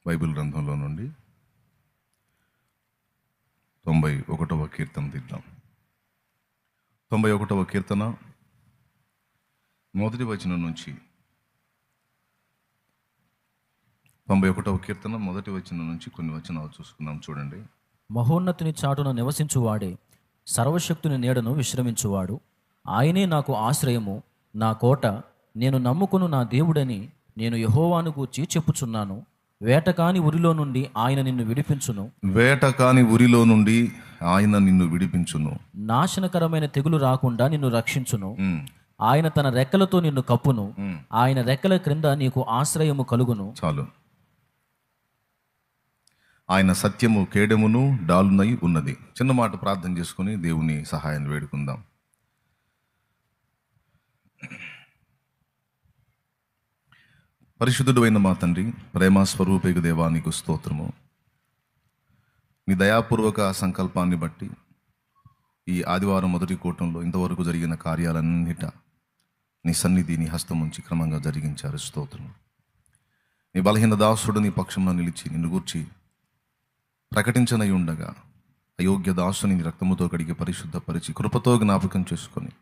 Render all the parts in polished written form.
Bible గ్రంథంలో నుండి 91వ కీర్తన తీద్దాం. 91వ కీర్తన మొదటి వచనం నుంచి 91వ కీర్తన మొదటి వచనం నుంచి కొన్ని వచనాలు చూసుకుందాం. చూడండి. మహోన్నతుని చాటున నివసించువాడే, సర్వశక్తుని నీడను విశ్రమించువాడు. ఆయనే నాకు ఆశ్రయము, నా కోట, నేను నమ్ముకును నా దేవుడని నేను యెహోవాను గూర్చి చెప్పుచున్నాను. వేటకాని ఉరిలో నుండి ఆయన నిన్ను విడిపించును. వేటకాని ఉరిలో నుండి ఆయన నిన్ను విడిపించును. నాశనకరమైన తెగులు రాకుండా నిన్ను రక్షించును. ఆయన తన రెక్కలతో నిన్ను కప్పును. ఆయన రెక్కల క్రింద నీకు ఆశ్రయము కలుగును. చాలు. ఆయన సత్యము కేడెమును డాలునై ఉన్నది. చిన్న మాట ప్రార్థన చేసుకుని దేవుని సహాయాన్ని వేడుకుందాం. పరిశుద్ధుడు అయిన మా తండ్రి, ప్రేమ స్వరూపేగు దేవా, నీకు స్తోత్రము. నీ దయాపూర్వక సంకల్పాన్ని బట్టి ఈ ఆదివారం మొదటి కూటంలో ఇంతవరకు జరిగిన కార్యాలన్నిట నీ సన్నిధి, నీ హస్తం ఉంచి క్రమంగా జరిగించారు. స్తోత్రం. నీ బలహీన దాసుడు నీ పక్షంలో నిలిచి నిన్ను గూర్చి ప్రకటించనై ఉండగా అయోగ్య దాసుని నీ రక్తముతో కడిగి పరిశుద్ధపరిచి కృపతో జ్ఞాపకం చేసుకొని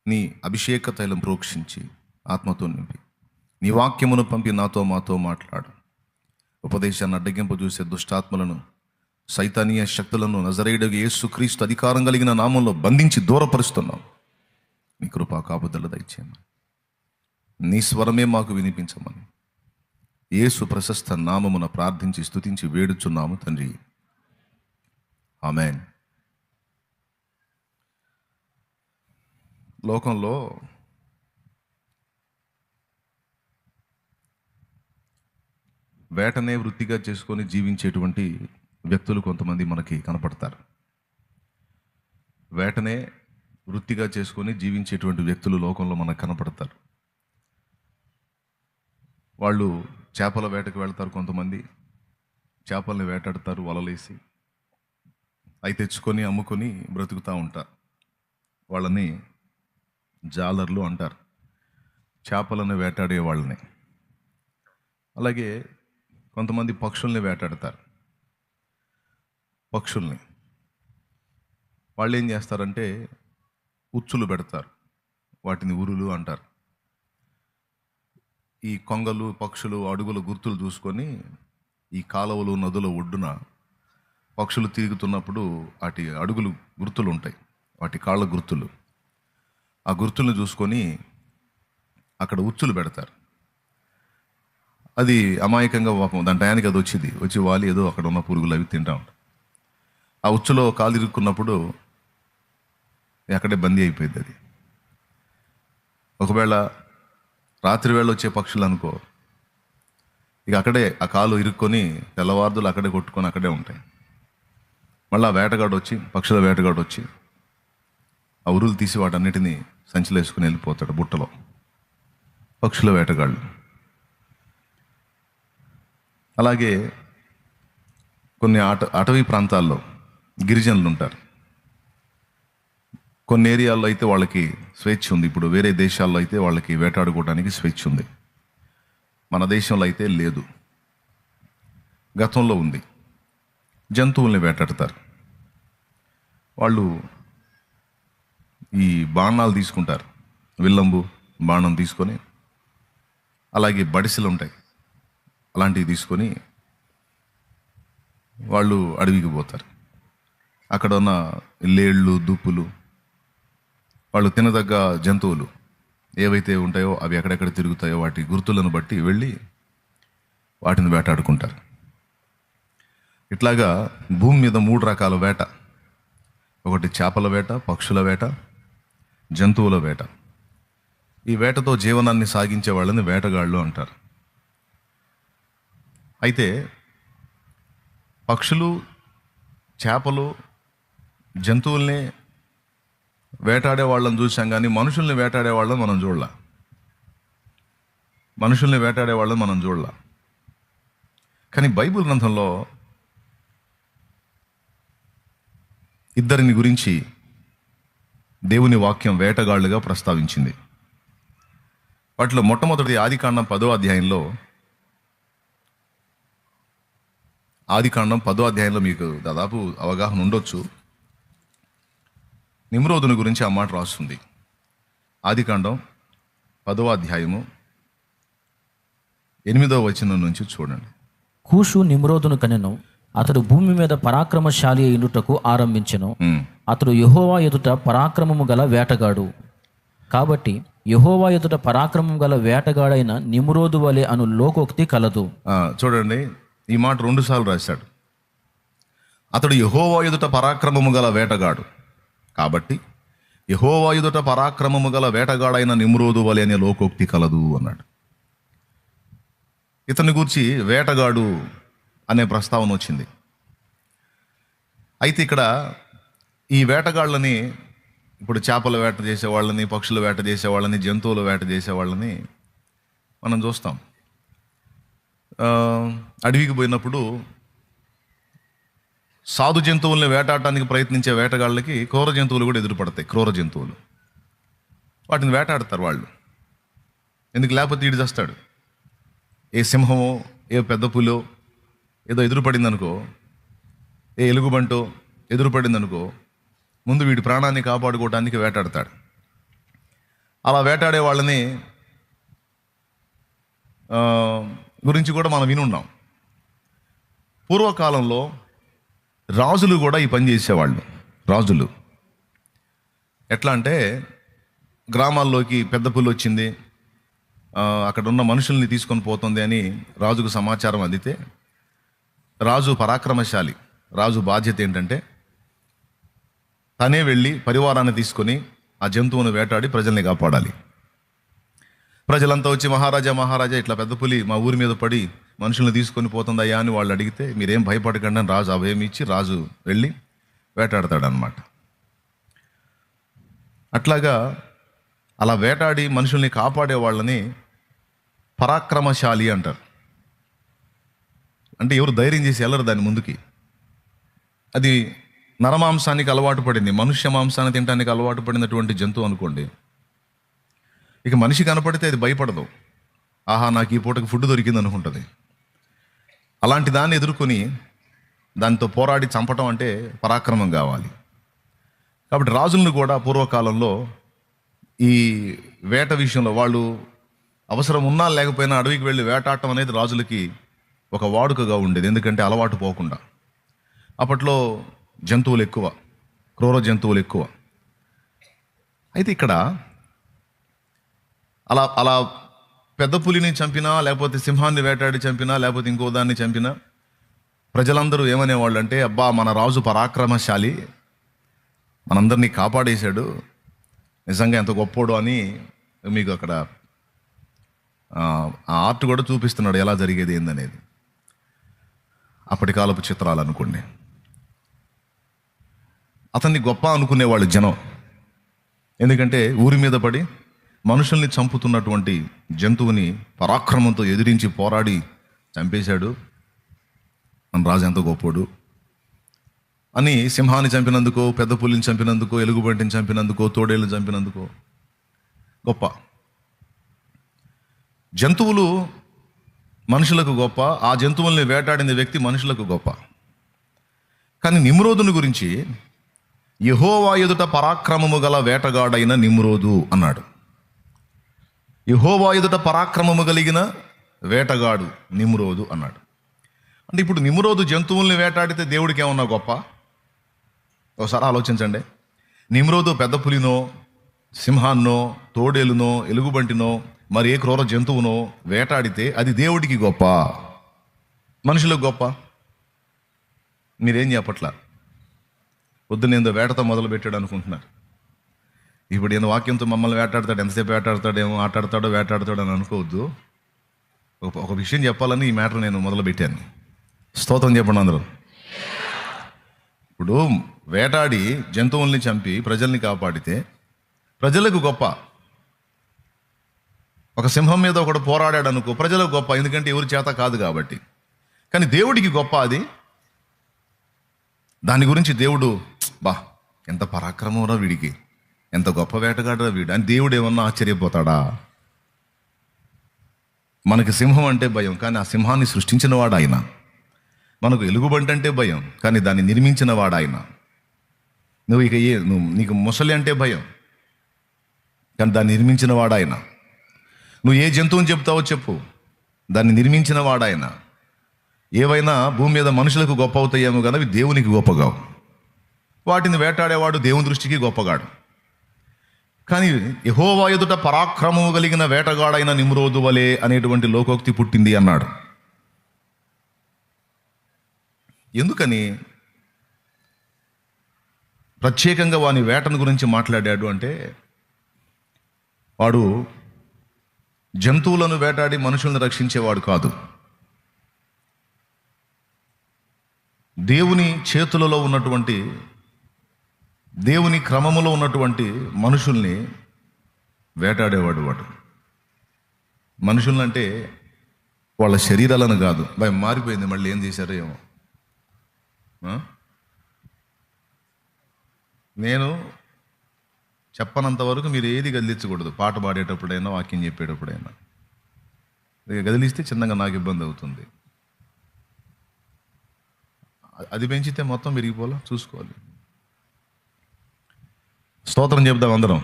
నీ అభిషేక తైలం ప్రోక్షించి ఆత్మతో నింపి నీ వాక్యమును పంపి నాతో మాతో మాట్లాడు. ఉపదేశాన్ని అడ్డగింపు చూసే దుష్టాత్మలను, సైతానీయ శక్తులను నజరేయుడగు యేసుక్రీస్తు అధికారం కలిగిన నామంలో బంధించి దూరపరుస్తున్నాం. నీ కృపా కాపుదల దయచేయమని, నీ స్వరమే మాకు వినిపించమని యేసు ప్రశస్త నామమున ప్రార్థించి స్తుతించి వేడుచున్నాము తండ్రి. ఆమేన్. లోకంలో వేటనే వృత్తిగా చేసుకొని జీవించేటువంటి వ్యక్తులు కొంతమంది మనకి కనపడతారు. వేటనే వృత్తిగా చేసుకొని జీవించేటువంటి వ్యక్తులు లోకంలో మనకు కనపడతారు. వాళ్ళు చేపల వేటకు వెళ్తారు, కొంతమంది చేపల్ని వేటాడతారు వలలేసి, అవి తెచ్చుకొని అమ్ముకొని బ్రతుకుతూ ఉంటారు. వాళ్ళని జాలర్లు అంటారు, చేపలను వేటాడే వాళ్ళని. అలాగే కొంతమంది పక్షుల్ని వేటాడతారు. పక్షుల్ని వాళ్ళు ఏం చేస్తారంటే ఉచ్చులు పెడతారు, వాటిని ఉరులు అంటారు. ఈ కొంగలు, పక్షులు అడుగుల గుర్తులు చూసుకొని ఈ కాలువలు, నదుల ఒడ్డున పక్షులు తిరుగుతున్నప్పుడు వాటి అడుగులు గుర్తులు ఉంటాయి, వాటి కాళ్ళ గుర్తులు. ఆ గుర్తులను చూసుకొని అక్కడ ఉచ్చులు పెడతారు. అది అమాయకంగా దాని టయానికి అది వచ్చి వాలి ఏదో అక్కడ ఉన్న పురుగులు అవి తింటా ఉంటాయి. ఆ ఉచ్చులో కాలు ఇరుక్కున్నప్పుడు అక్కడే బందీ అయిపోయింది అది. ఒకవేళ రాత్రి వేళ వచ్చే పక్షులు అనుకో, ఇక అక్కడే ఆ కాలు ఇరుక్కొని తెల్లవారుదులు అక్కడే కొట్టుకొని అక్కడే ఉంటాయి. మళ్ళీ ఆ వేటగాడు వచ్చి, పక్షుల వేటగాడు వచ్చి ఆ ఉరులు తీసి వాటన్నిటినీ సంచిలో వేసుకుని వెళ్ళిపోతాడు బుట్టలో. పక్షుల వేటగాళ్ళు. అలాగే కొన్ని అటవీ ప్రాంతాల్లో గిరిజనులు ఉంటారు. కొన్ని ఏరియాల్లో అయితే వాళ్ళకి స్వేచ్ఛ ఉంది. ఇప్పుడు వేరే దేశాల్లో అయితే వాళ్ళకి వేటాడుకోవడానికి స్వేచ్ఛ ఉంది, మన దేశంలో అయితే లేదు. గతంలో ఉంది. జంతువుల్ని వేటాడతారు వాళ్ళు. ఈ బాణాలు తీసుకుంటారు, విల్లంబు బాణం తీసుకొని, అలాగే బడిసెలు ఉంటాయి, అలాంటివి తీసుకొని వాళ్ళు అడవికి పోతారు. అక్కడ ఉన్న లేళ్ళు, దుప్పులు, వాళ్ళు తినదగ్గ జంతువులు ఏవైతే ఉంటాయో అవి ఎక్కడెక్కడ తిరుగుతాయో వాటి గుర్తులను బట్టి వెళ్ళి వాటిని వేటాడుకుంటారు. ఇట్లాగా భూమి మీద 3 రకాల వేట. ఒకటి చేపల వేట, పక్షుల వేట, జంతువుల వేట. ఈ వేటతో జీవనాన్ని సాగించే వాళ్ళని వేటగాళ్ళు అంటారు. అయితే పక్షులు, చేపలు, జంతువుల్ని వేటాడే వాళ్ళని చూసాం, కానీ మనుషుల్ని వేటాడే వాళ్ళని మనం చూడలా. కానీ బైబిల్ గ్రంథంలో ఇద్దరిని గురించి దేవుని వాక్యం వేటగాళ్ళుగా ప్రస్తావించింది. వాటిలో మొట్టమొదటి ఆదికాండం 10వ అధ్యాయంలో ఆదికాండం 10వ అధ్యాయంలో మీకు దాదాపు అవగాహన ఉండొచ్చు. నిమ్రోదుని గురించి ఆ మాట రాస్తుంది. ఆదికాండం 10వ అధ్యాయము 8వ వచనం నుంచి చూడండి. కూషు నిమ్రోదును కనెను, అతడు భూమి మీద పరాక్రమశాలి అయ్యుటకు ఆరంభించెను. అతడు యెహోవా ఎదుట పరాక్రమము గల వేటగాడు. కాబట్టి యెహోవా ఎదుట పరాక్రమం గల వేటగాడైన నిమ్రోదు వలె అను లోకోక్తి కలదు. చూడండి, ఈ మాట 2 సార్లు రాశాడు. అతడు యెహోవా ఎదుట పరాక్రమము గల వేటగాడు, కాబట్టి యెహోవా ఎదుట పరాక్రమము గల వేటగాడైన నిమ్రోదు వలె అనే లోకోక్తి కలదు అన్నాడు. ఇతని గురించి వేటగాడు అనే ప్రస్తావన వచ్చింది. అయితే ఇక్కడ ఈ వేటగాళ్ళని, ఇప్పుడు చేపల వేట చేసేవాళ్ళని, పక్షుల వేట చేసేవాళ్ళని, జంతువుల వేట చేసేవాళ్ళని మనం చూస్తాం. అడవికి పోయినప్పుడు సాధు జంతువుల్ని వేటాడటానికి ప్రయత్నించే వేటగాళ్ళకి క్రూర జంతువులు కూడా ఎదురుపడతాయి. క్రూర జంతువులు వాటిని వేటాడతారు వాళ్ళు. ఎందుకు? లేకపోతే ఈడు చేస్తాడు. ఏ సింహమో, ఏ పెద్ద పులో ఏదో ఎదురుపడింది అనుకో, ఏ ఎలుగుబంటో ఎదురుపడింది అనుకో, ముందు వీడి ప్రాణాన్ని కాపాడుకోవడానికి వేటాడతాడు. అలా వేటాడే వాళ్ళని గురించి కూడా మనం వినున్నాం. పూర్వకాలంలో రాజులు కూడా ఈ పని చేసేవాళ్ళు. రాజులు ఎట్లా అంటే, గ్రామాల్లోకి పెద్ద పులి వచ్చింది, అక్కడ ఉన్న మనుషుల్ని తీసుకొని పోతుంది అని రాజుకు సమాచారం అందితే, రాజు పరాక్రమశాలి. రాజు బాధ్యత ఏంటంటే తనే వెళ్ళి పరివారాన్ని తీసుకొని ఆ జంతువును వేటాడి ప్రజల్ని కాపాడాలి. ప్రజలంతా వచ్చి మహారాజా మహారాజా ఇట్లా పెద్ద పులి మా ఊరి మీద పడి మనుషుల్ని తీసుకొని పోతుందయ్యా అని వాళ్ళు అడిగితే, మీరేం భయపడకండి అని రాజు అభయం ఇచ్చి రాజు వెళ్ళి వేటాడతాడు అన్నమాట. అట్లాగా అలా వేటాడి మనుషుల్ని కాపాడే వాళ్ళని పరాక్రమశాలి అంటారు. అంటే ఎవరు ధైర్యం చేసి వెళ్ళరు దాని ముందుకి. అది నరమాంసానికి అలవాటు పడింది, మనుష్య మాంసాన్ని తినడానికి అలవాటు పడినటువంటి జంతువు అనుకోండి. ఇక మనిషి కనపడితే అది భయపడదు. ఆహా, నాకు ఈ పూటకి ఫుడ్ దొరికింది అనుకుంటుంది. అలాంటి దాన్ని ఎదుర్కొని దాంతో పోరాడి చంపటం అంటే పరాక్రమం కావాలి. కాబట్టి రాజులను కూడా పూర్వకాలంలో ఈ వేట విషయంలో వాళ్ళు అవసరం ఉన్నా లేకపోయినా అడవికి వెళ్ళి వేటాడటం అనేది రాజులకి ఒక వాడుకగా ఉండేది. ఎందుకంటే అలవాటు పోకుండా. అప్పట్లో జంతువులు ఎక్కువ, క్రూర జంతువులు ఎక్కువ. అయితే ఇక్కడ అలా అలా పెద్ద పులిని చంపినా, లేకపోతే సింహాన్ని వేటాడి చంపినా, లేకపోతే ఇంకో దాన్ని చంపినా ప్రజలందరూ ఏమనేవాళ్ళు అంటే, అబ్బా మన రాజు పరాక్రమశాలి, మనందరినీ కాపాడేశాడు, నిజంగా ఎంత గొప్పోడు అని మీకు అక్కడ ఆ ఆర్ట్ కూడా చూపిస్తున్నాడు ఎలా జరిగేది ఏందనేది. అప్పటి కాలపు చిత్రాలు అనుకోండి. అతన్ని గొప్ప అనుకునేవాళ్ళు జనం. ఎందుకంటే ఊరి మీద పడి మనుషుల్ని చంపుతున్నటువంటి జంతువుని పరాక్రమంతో ఎదిరించి పోరాడి చంపేశాడు, మన రాజు ఎంత గొప్పోడు అని. సింహాన్ని చంపినందుకో, పెద్ద పులిని చంపినందుకో, ఎలుగుబంటిని చంపినందుకో, తోడేళ్ళని చంపినందుకో గొప్ప. జంతువులు మనుషులకు గొప్ప, ఆ జంతువుల్ని వేటాడిన వ్యక్తి మనుషులకు గొప్ప. కానీ నిమ్రోదుని గురించి యెహోవా ఎదుట పరాక్రమము గల వేటగాడైన నిమ్రోదు అన్నాడు. యెహోవా ఎదుట పరాక్రమము కలిగిన వేటగాడు నిమ్రోదు అన్నాడు. అంటే ఇప్పుడు నిమ్రోదు జంతువుల్ని వేటాడితే దేవుడికి ఏమన్నా గొప్ప? ఒకసారి ఆలోచించండి. నిమ్రోదు పెద్ద పులినో, సింహాన్నో, తోడేలునో, ఎలుగుబంటినో, మరి ఏ క్రూర జంతువునో వేటాడితే అది దేవుడికి గొప్ప, మనుషులకు గొప్ప? మీరేం చెప్పట్లా. పొద్దున్నేందో వేటతో మొదలు పెట్టాడు అనుకుంటున్నారు. ఇప్పుడు నేను వాక్యంతో మమ్మల్ని వేటాడతాడు, ఎంతసేపు వేటాడతాడేమో, ఆటాడతాడో వేటాడతాడో అని అనుకోవద్దు. ఒక విషయం చెప్పాలని ఈ మ్యాటర్ నేను మొదలు పెట్టాను. స్తోత్రం చెప్పండి అందరూ. ఇప్పుడు వేటాడి జంతువుల్ని చంపి ప్రజల్ని కాపాడితే ప్రజలకు గొప్ప. ఒక సింహం మీద ఒకడు పోరాడాడు అనుకో, ప్రజలకు గొప్ప, ఎందుకంటే ఎవరి చేత కాదు కాబట్టి. కానీ దేవుడికి గొప్ప అది. దాని గురించి దేవుడు, బా ఎంత పరాక్రమంరా వీడికి, ఎంత గొప్ప వేటగాడురా వీడు అని దేవుడు ఏమన్నా ఆశ్చర్యపోతాడా? మనకి సింహం అంటే భయం, కానీ ఆ సింహాన్ని సృష్టించిన వాడు ఆయన. మనకు ఎలుగుబంటి అంటే భయం, కానీ దాన్ని నిర్మించిన వాడు ఆయన. నీకు ముసలి అంటే భయం, కానీ దాన్ని నిర్మించిన వాడు ఆయన. నువ్వు ఏ జంతువుని చెప్తావో చెప్పు, దాన్ని నిర్మించిన వాడు ఆయన. ఏవైనా భూమి మీద మనుషులకు గొప్ప అవుతాయేమో కానీ అవి దేవునికి గొప్పగావు. వాటిని వేటాడేవాడు దేవుని దృష్టికి గొప్పగాడు. కానీ యెహోవా ఎదుట పరాక్రమము కలిగిన వేటగాడైన నిమ్రోదు వలె అనేటువంటి లోకోక్తి పుట్టింది అన్నాడు. ఎందుకని ప్రత్యేకంగా వాని వేటను గురించి మాట్లాడాడు అంటే, వాడు జంతువులను వేటాడి మనుషులను రక్షించేవాడు కాదు. దేవుని చేతులలో ఉన్నటువంటి, దేవుని క్రమములో ఉన్నటువంటి మనుషుల్ని వేటాడేవాడు వాడు. మనుషులంటే వాళ్ళ శరీరాలను కాదు. భయం మారిపోయింది, మళ్ళీ ఏం చేశారో ఏమో. నేను చెప్పనంత వరకు మీరు ఏది కదిలించకూడదు. పాట పాడేటప్పుడైనా, వాక్యం చెప్పేటప్పుడైనా. కదిలిస్తే చిన్నగా నాకు ఇబ్బంది అవుతుంది. అది పెంచితే మొత్తం విరిగిపోలా, చూసుకోవాలి. స్తోత్రం చెప్దాం అందరం.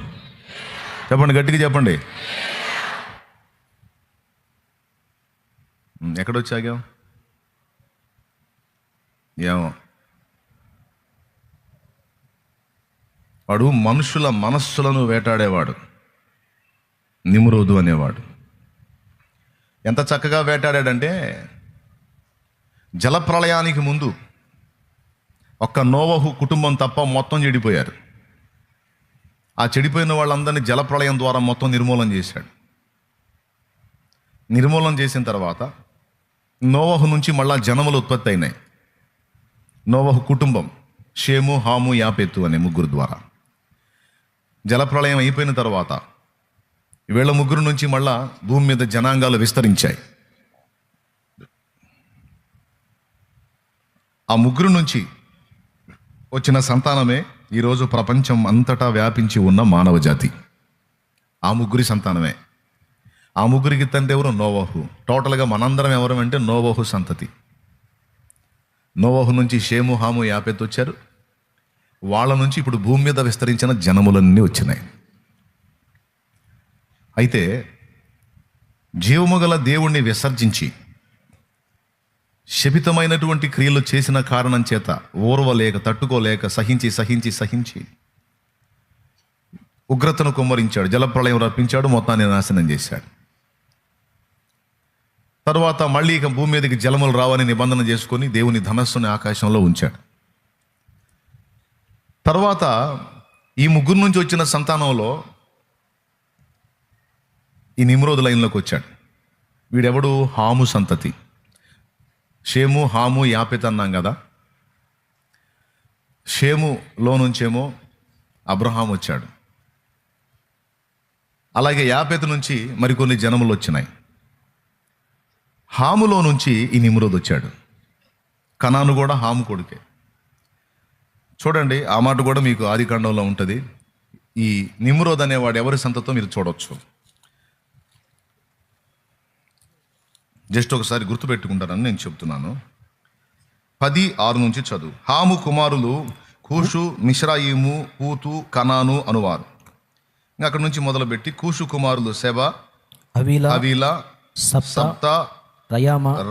చెప్పండి, గట్టిగా చెప్పండి. ఎక్కడొచ్చాగాం ఏమో. వాడు మనుషుల మనస్సులను వేటాడేవాడు, నిమ్రోదు అనేవాడు. ఎంత చక్కగా వేటాడాడంటే, జలప్రళయానికి ముందు ఒక్క నోవహు కుటుంబం తప్ప మొత్తం చెడిపోయారు. ఆ చెడిపోయిన వాళ్ళందరినీ జలప్రళయం ద్వారా మొత్తం నిర్మూలన చేశాడు. నిర్మూలన చేసిన తర్వాత నోవహు నుంచి మళ్ళా జనములు ఉత్పత్తి అయినాయి. నోవహు కుటుంబం, షేము, హాము, యాపెతు అనే ముగ్గురు ద్వారా. జలప్రళయం అయిపోయిన తర్వాత వీళ్ళ ముగ్గురు నుంచి మళ్ళా భూమి మీద జనాంగాలు విస్తరించాయి. ఆ ముగ్గురు నుంచి వచ్చిన సంతానమే ఈరోజు ప్రపంచం అంతటా వ్యాపించి ఉన్న మానవ జాతి. ఆ ముగ్గురి సంతానమే. ఆ ముగ్గురికి తండ్రి ఎవరు? నోవహు. టోటల్గా మనందరం ఎవరు అంటే నోవహు సంతతి. నోవహు నుంచి షేము, హాము, యాపెతు వచ్చారు. వాళ్ళ నుంచి ఇప్పుడు భూమి మీద విస్తరించిన జనములన్నీ వచ్చినాయి. అయితే జీవము గల దేవుణ్ణి విసర్జించి శపితమైనటువంటి క్రియలు చేసిన కారణం చేత ఓర్వలేక, తట్టుకోలేక, సహించి ఉగ్రతను కుమ్మరించాడు. జలప్రళయం రప్పించాడు, మొత్తాన్ని నాశనం చేశాడు. తరువాత మళ్ళీ ఇక భూమి మీదకి జలములు రావని నిబంధన చేసుకొని దేవుని ధనస్సుని ఆకాశంలో ఉంచాడు. తర్వాత ఈ ముగ్గురు నుంచి వచ్చిన సంతానంలో ఈ నిమ్రోదు లైన్లోకి వచ్చాడు. వీడెవడు? హాము సంతతి. షేము, హాము, యాపెతు అన్నాం కదా. షేములో నుంచేమో అబ్రహాం వచ్చాడు. అలాగే యాపెతు నుంచి మరికొన్ని జనములు వచ్చినాయి. హాములో నుంచి ఈ నిమ్రోదు వచ్చాడు. కనాను కూడా హాము కొడుకే. చూడండి, ఆ మాట కూడా మీకు ఆదికాండంలో ఉంటుంది. ఈ నిమ్రోద్ అనేవాడు ఎవరి సంతతో మీరు చూడవచ్చు. జస్ట్ ఒకసారి గుర్తుపెట్టుకుంటారని నేను చెప్తున్నాను. 10:6 నుంచి చదువు. హాము కుమారులు కూషు, మిశ్రాయిము, పూతు, కనాను అనువారు. ఇంకా అక్కడ నుంచి మొదలుపెట్టి కూషు కుమారులు సెబ, హవీలా, సప్త,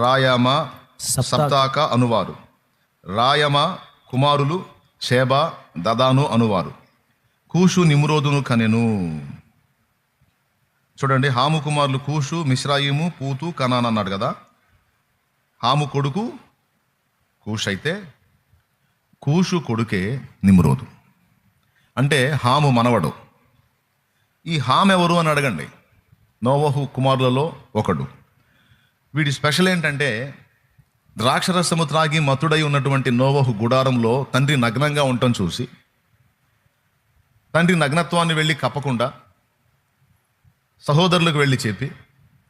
రాయామ, సప్తాక అనువారు. రాయమ కుమారులు షేబ, దదాను అనువారు. కూషు నిమ్రోదును కనెను. చూడండి, హాము కుమారులు కూషు, మిశ్రాయిము, పూతు, కనాన్ అన్నాడు కదా. హాము కొడుకు కూష్ అయితే కూషు కొడుకే నిమ్రోదు. అంటే హాము మనవడు. ఈ హామ్ ఎవరు అని అడగండి. నోవహు కుమారులలో ఒకడు. వీడి స్పెషల్ ఏంటంటే, ద్రాక్షరసము త్రాగి మత్తుడై ఉన్నటువంటి నోవహు గుడారంలో తండ్రి నగ్నంగా ఉండటం చూసి తండ్రి నగ్నత్వాన్ని వెళ్ళి కప్పకుండా సహోదరులకు వెళ్ళి చెప్పి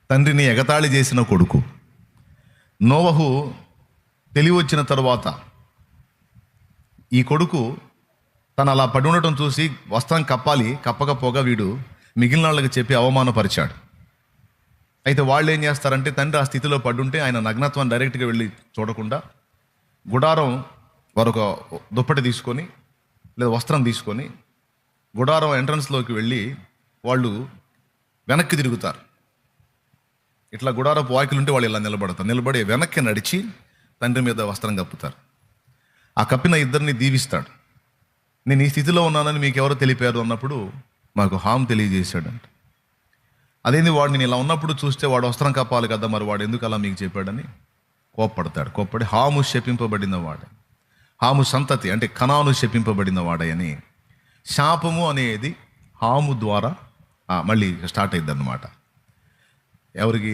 తండ్రిని ఎగతాళి చేసిన కొడుకు. నోవహు తెలివి వచ్చిన తరువాత ఈ కొడుకు తను అలా పడి ఉండటం చూసి వస్త్రం కప్పాలి, కప్పకపోగా వీడు మిగిలిన వాళ్ళకి చెప్పి అవమానపరిచాడు. అయితే వాళ్ళు ఏం చేస్తారంటే, తండ్రి ఆ స్థితిలో పడుంటే ఆయన నగ్నత్వాన్ని డైరెక్ట్గా వెళ్ళి చూడకుండా గుడారం వారు ఒక దుప్పటి తీసుకొని లేదా వస్త్రం తీసుకొని గుడారం ఎంట్రన్స్లోకి వెళ్ళి వాళ్ళు వెనక్కి తిరుగుతారు. ఇట్లా గుడారపు వాకిలు ఉంటే వాళ్ళు ఇలా నిలబడతారు. నిలబడి వెనక్కి నడిచి తండ్రి మీద వస్త్రం కప్పుతారు. ఆ కప్పిన ఇద్దరిని దీవిస్తాడు. నేను ఈ స్థితిలో ఉన్నానని మీకు ఎవరో తెలిపారు అన్నప్పుడు మాకు హామ్ తెలియజేశాడంట. అదేంది, వాడు నేను ఇలా ఉన్నప్పుడు చూస్తే వాడు వస్త్రం కప్పాలి కదా, మరి వాడు ఎందుకు అలా మీకు చెప్పాడని కోప్పడతాడు. కోప్పడి హాము శపింపబడిన వాడే, హాము సంతతి అంటే కనాను శపింపబడిన వాడని. శాపము అనేది హాము ద్వారా మళ్ళీ స్టార్ట్ అయింది అన్నమాట. ఎవరికి?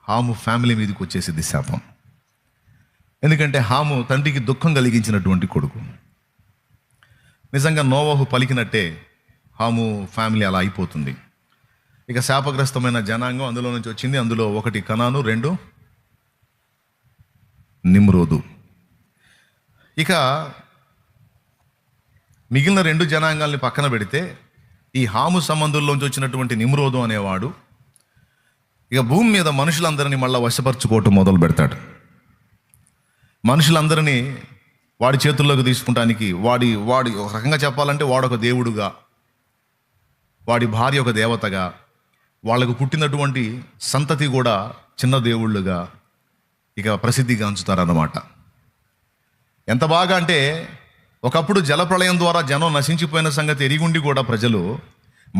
హాము ఫ్యామిలీ మీదకి వచ్చేసింది శాపం. ఎందుకంటే హాము తండ్రికి దుఃఖం కలిగించినటువంటి కొడుకు. నిజంగా నోవహు పలికినట్టే హాము ఫ్యామిలీ అలా అయిపోతుంది. ఇక శాపగ్రస్తమైన జనాంగం అందులో నుంచి వచ్చింది. అందులో ఒకటి కనాను, రెండు నిమ్రోదు. ఇక మిగిలిన రెండు జనాంగాల్ని పక్కన పెడితే ఈ హాము సంబంధుల్లోంచి వచ్చినటువంటి నిమ్రోదు అనేవాడు ఇక భూమి మీద మనుషులందరినీ మళ్ళీ వశపరుచుకోవటం మొదలు పెడతాడు. మనుషులందరినీ వాడి చేతుల్లోకి తీసుకుంటానికి వాడి ఒక రకంగా చెప్పాలంటే వాడొక దేవుడుగా, వాడి భార్య ఒక దేవతగా, వాళ్ళకు పుట్టినటువంటి సంతతి కూడా చిన్న దేవుళ్ళుగా ఇక ప్రసిద్ధిగాంచుతారన్నమాట. ఎంత బాగా అంటే ఒకప్పుడు జలప్రళయం ద్వారా జనం నశించిపోయిన సంగతి ఎరిగుండి కూడా ప్రజలు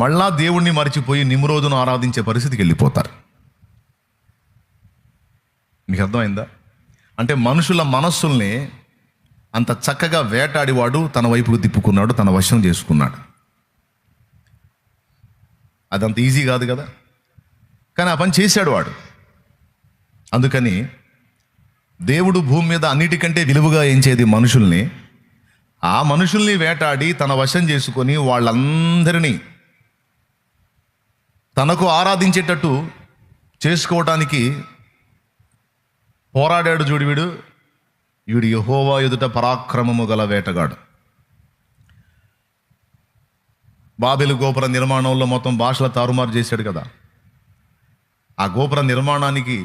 మళ్ళా దేవుణ్ణి మరిచిపోయి నిమ్రోదును ఆరాధించే పరిస్థితికి వెళ్ళిపోతారు. మీకు అర్థమైందా? అంటే మనుషుల మనస్సుల్ని అంత చక్కగా వేటాడివాడు తన వైపుకు తిప్పుకున్నాడు, తన వశం చేసుకున్నాడు. అదంత ఈజీ కాదు కదా, కానీ ఆ పని చేశాడు వాడు. అందుకని దేవుడు భూమి మీద అన్నిటికంటే విలువగా ఎంచేది మనుషుల్ని. ఆ మనుషుల్ని వేటాడి తన వశం చేసుకొని వాళ్ళందరినీ తనకు ఆరాధించేటట్టు చేసుకోవటానికి పోరాడాడు. చూడు వీడు యెహోవా ఎదుట పరాక్రమము గల వేటగాడు. బాబెలు గోపుర నిర్మాణంలో మొత్తం భాషల తారుమారు చేశాడు కదా. ఆ గోపుర నిర్మాణానికి,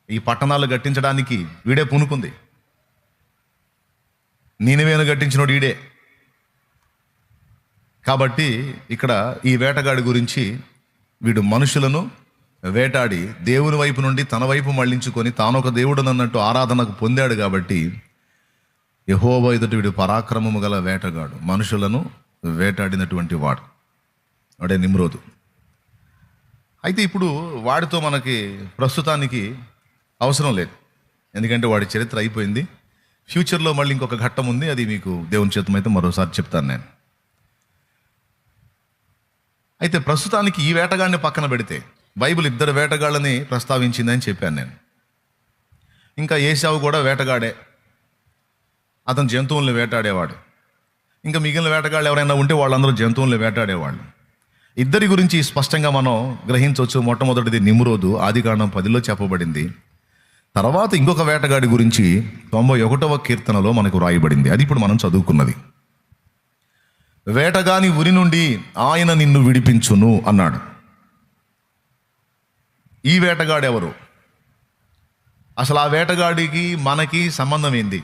ఈ పట్టణాలు కట్టించడానికి వీడే పూనుకుంది. నీనెవేను కట్టించినోడు వీడే. కాబట్టి ఇక్కడ ఈ వేటగాడి గురించి, వీడు మనుషులను వేటాడి దేవుని వైపు నుండి తన వైపు మళ్ళించుకొని తానొక దేవుడనన్నట్టు ఆరాధనకు పొందాడు. కాబట్టి యెహోవా ఎదుట వీడు పరాక్రమము గల వేటగాడు, మనుషులను వేటాడినటువంటి వాడే నిమ్రోదు. అయితే ఇప్పుడు వాడితో మనకి ప్రస్తుతానికి అవసరం లేదు, ఎందుకంటే వాడి చరిత్ర అయిపోయింది. ఫ్యూచర్లో మళ్ళీ ఇంకొక ఘట్టం ఉంది, అది మీకు దేవుని చేతమైతే మరోసారి చెప్తాను నేను. అయితే ప్రస్తుతానికి ఈ వేటగాడిని పక్కన పెడితే బైబిల్ ఇద్దరు వేటగాళ్ళని ప్రస్తావించిందని చెప్పాను నేను. ఇంకా ఏశావు కూడా వేటగాడే, అతను జంతువుల్ని వేటాడేవాడు. ఇంకా మిగిలిన వేటగాళ్ళు ఎవరైనా ఉంటే వాళ్ళందరూ జంతువుల్ని వేటాడేవాళ్ళు. ఇద్దరి గురించి స్పష్టంగా మనం గ్రహించవచ్చు. మొట్టమొదటిది నిమ్రోదు, ఆదికాండం 10లో చెప్పబడింది. తర్వాత ఇంకొక వేటగాడి గురించి 91వ కీర్తనలో మనకు రాయబడింది. అది ఇప్పుడు మనం చదువుకున్నది. వేటగాని ఉరి నుండి ఆయన నిన్ను విడిపించును అన్నాడు. ఈ వేటగాడు ఎవరు? అసలు ఆ వేటగాడికి మనకి సంబంధం ఏంది?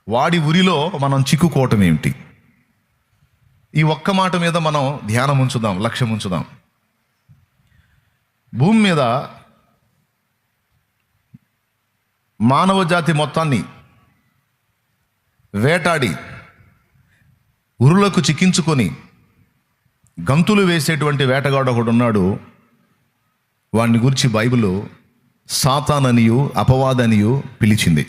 వాడి ఉరిలో మనం చిక్కుకోవటం ఏమిటి? ఈ ఒక్క మాట మీద మనం ధ్యానం ఉంచుదాం, లక్ష్యం ఉంచుదాం. భూమి మీద మానవ జాతి మొత్తాన్ని వేటాడి ఉరులకు చిక్కించుకొని గంతులు వేసేటువంటి వేటగాడు ఒకడు ఉన్నాడు. వాడిని గురించి బైబిల్ సాతాననియు అపవాదనియు పిలిచింది.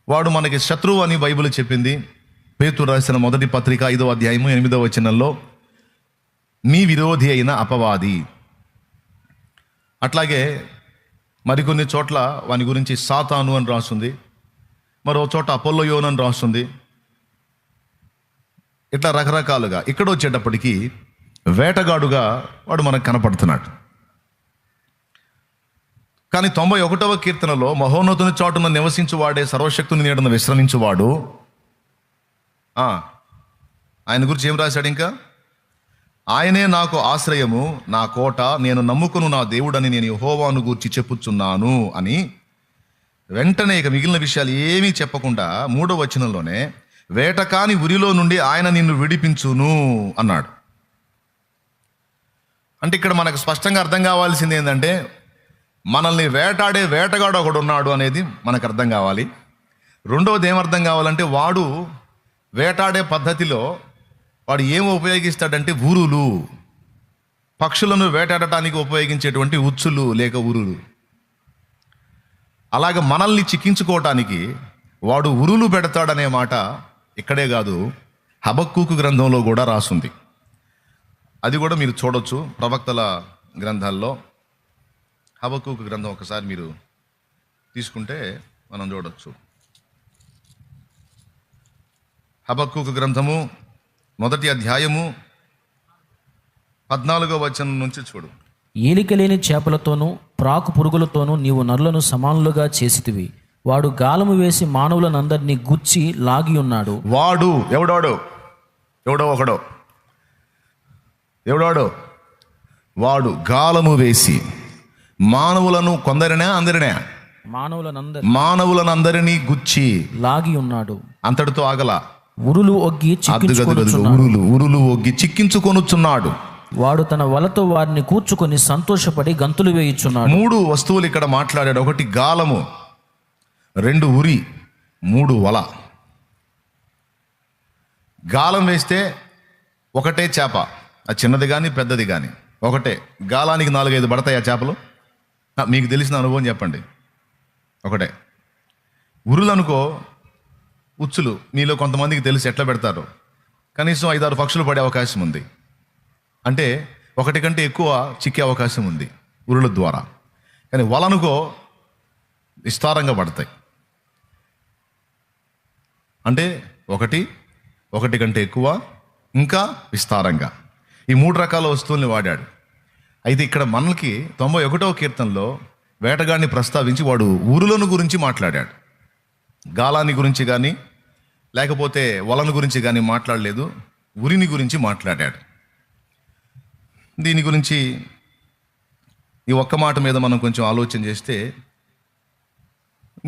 వాడు మనకి శత్రువు అని బైబిల్ చెప్పింది. పేతురు రాసిన మొదటి పత్రిక 5వ అధ్యాయము 8వ వచనంలో మీ విరోధి అయిన అపవాది. అట్లాగే మరికొన్ని చోట్ల వాని గురించి సాతాను అని రాస్తుంది, మరో చోట అపోల్లోయోన్ అని రాస్తుంది. ఇట్లా రకరకాలుగా ఇక్కడ వచ్చేటప్పటికి వేటగాడుగా వాడు మనకు కనపడుతున్నాడు. కానీ 91వ కీర్తనలో మహోన్నతుని చాటున నివసించువాడే, సర్వశక్తుని నీడన విశ్రమించువాడు, ఆయన గురించి ఏం రాశాడు? ఇంకా ఆయనే నాకు ఆశ్రయము, నా కోట, నేను నమ్ముకును నా దేవుడని నేను యెహోవాను గూర్చి చెప్పుచున్నాను అని వెంటనే ఇక మిగిలిన విషయాలు ఏమీ చెప్పకుండా 3వ వచనంలోనే వేటకాని ఉరిలో నుండి ఆయన నిన్ను విడిపించును అన్నాడు. అంటే ఇక్కడ మనకు స్పష్టంగా అర్థం కావాల్సింది ఏంటంటే, మనల్ని వేటాడే వేటగాడు ఒకడు ఉన్నాడు అనేది మనకు అర్థం కావాలి. రెండవది ఏమర్థం కావాలంటే, వాడు వేటాడే పద్ధతిలో వాడు ఏం ఉపయోగిస్తాడంటే ఉరులు, పక్షులను వేటాడటానికి ఉపయోగించేటువంటి ఉచ్చులు లేక ఉరులు. అలాగ మనల్ని చిక్కించుకోవటానికి వాడు ఉరులు పెడతాడనే మాట ఇక్కడే కాదు, హబక్కూకు గ్రంథంలో కూడా రాసుంది. అది కూడా మీరు చూడొచ్చు ప్రవక్తల గ్రంథాల్లో. హబక్కూకు గ్రంథం ఒకసారి మీరు తీసుకుంటే మనం చూడొచ్చు. హబక్కూకు గ్రంథము 1వ అధ్యాయము 14వ వచనం నుంచి చూడు. ఏలికలేని చేపలతోనూ ప్రాకు పురుగులతోనూ నీవు నరులను సమానులుగా చేసితివి. వాడు గాలము వేసి మానవులనందరినీ గుచ్చి లాగి ఉన్నాడు. వాడు ఎవడో వాడు గాలము వేసి మానవులను అందరినే మానవులనందరినీ గుచ్చి లాగి ఉన్నాడు. అంతటితో ఆగల, ఉరులు ఒగ్గి ఉరులు ఒగ్గి చిక్కించుకొనుచున్నాడు. వాడు తన వలతో వారిని కూర్చుకొని సంతోషపడి గంతులు వేయుచున్నాడు. 3 వస్తువులు ఇక్కడ మాట్లాడాడు. 1 గాలము, 2 ఉరి, 3 వల. గాలం వేస్తే ఒకటే చేప, అది చిన్నది కానీ పెద్దది కానీ ఒకటే. గాలానికి 4-5 పడతాయి ఆ చేపలు. మీకు తెలిసిన అనుభవం చెప్పండి. ఒకటే. ఉరులు అనుకో, ఉచ్చులు మీలో కొంతమందికి తెలిసి ఎట్లా పెడతారు, కనీసం 5-6 పక్షులు పడే అవకాశం ఉంది. అంటే 1 కంటే ఎక్కువ చిక్కే అవకాశం ఉంది ఉరుల ద్వారా. కానీ వలనుకో విస్తారంగా పడతాయి. అంటే 1 కంటే ఎక్కువ, ఇంకా విస్తారంగా, ఈ 3 రకాల వస్తువుల్ని వాడాడు. అయితే ఇక్కడ మనకి 91వ కీర్తనలో వేటగాడిని ప్రస్తావించి వాడు ఉరులను గురించి మాట్లాడాడు. గాలాన్ని గురించి కానీ లేకపోతే వలను గురించి కానీ మాట్లాడలేదు, ఉరిని గురించి మాట్లాడాడు. దీని గురించి ఈ ఒక్క మాట మీద మనం కొంచెం ఆలోచన చేస్తే,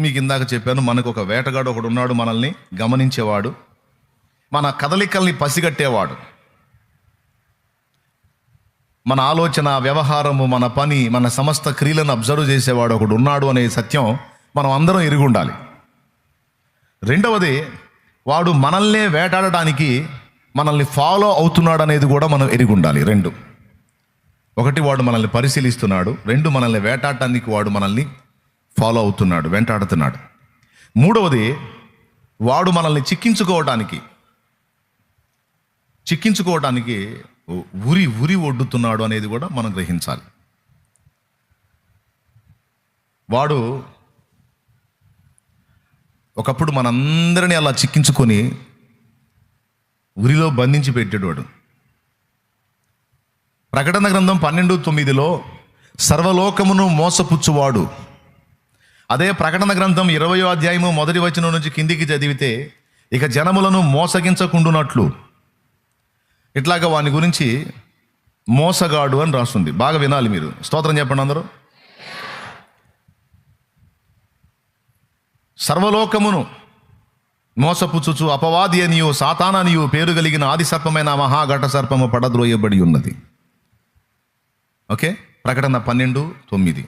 మీకు ఇందాక చెప్పాను, మనకు ఒక వేటగాడు ఒకడు ఉన్నాడు, మనల్ని గమనించేవాడు, మన కదలికల్ని పసిగట్టేవాడు, మన ఆలోచన, వ్యవహారము, మన పని, మన సమస్త క్రియలను అబ్జర్వ్ చేసేవాడు ఒకడు ఉన్నాడు అనే సత్యం మనం అందరం ఎరిగి ఉండాలి. రెండవది, వాడు మనల్నే వేటాడటానికి మనల్ని ఫాలో అవుతున్నాడు అనేది కూడా మనం ఎరిగి ఉండాలి. 2, 1 వాడు మనల్ని పరిశీలిస్తున్నాడు, 2 మనల్ని వేటాడటానికి వాడు మనల్ని ఫాలో అవుతున్నాడు, వెంటాడుతున్నాడు. 3వది, వాడు మనల్ని చిక్కించుకోవటానికి ఉరి ఒడ్డుతున్నాడు అనేది కూడా మనం గ్రహించాలి. వాడు ఒకప్పుడు మనందరినీ అలా చిక్కించుకొని ఉరిలో బంధించి పెట్టేవాడు. ప్రకటన గ్రంథం 12:9 సర్వలోకమును మోసపుచ్చువాడు. అదే ప్రకటన గ్రంథం 20వ అధ్యాయము 1వ వచనం నుంచి కిందికి చదివితే, ఇక జనములను మోసగించకుండునట్లు, ఇట్లాగా వాని గురించి మోసగాడు అని రాస్తుంది. బాగా వినాలి మీరు. స్తోత్రం చెప్పండి అందరూ. సర్వలోకమును మోసపుచ్చుచు అపవాది అనియు సాతాననియు పేరు కలిగిన ఆది సర్పమైన మహాఘట సర్పము పడద్రోయబడి ఉన్నది. ఓకే, ప్రకటన 12:9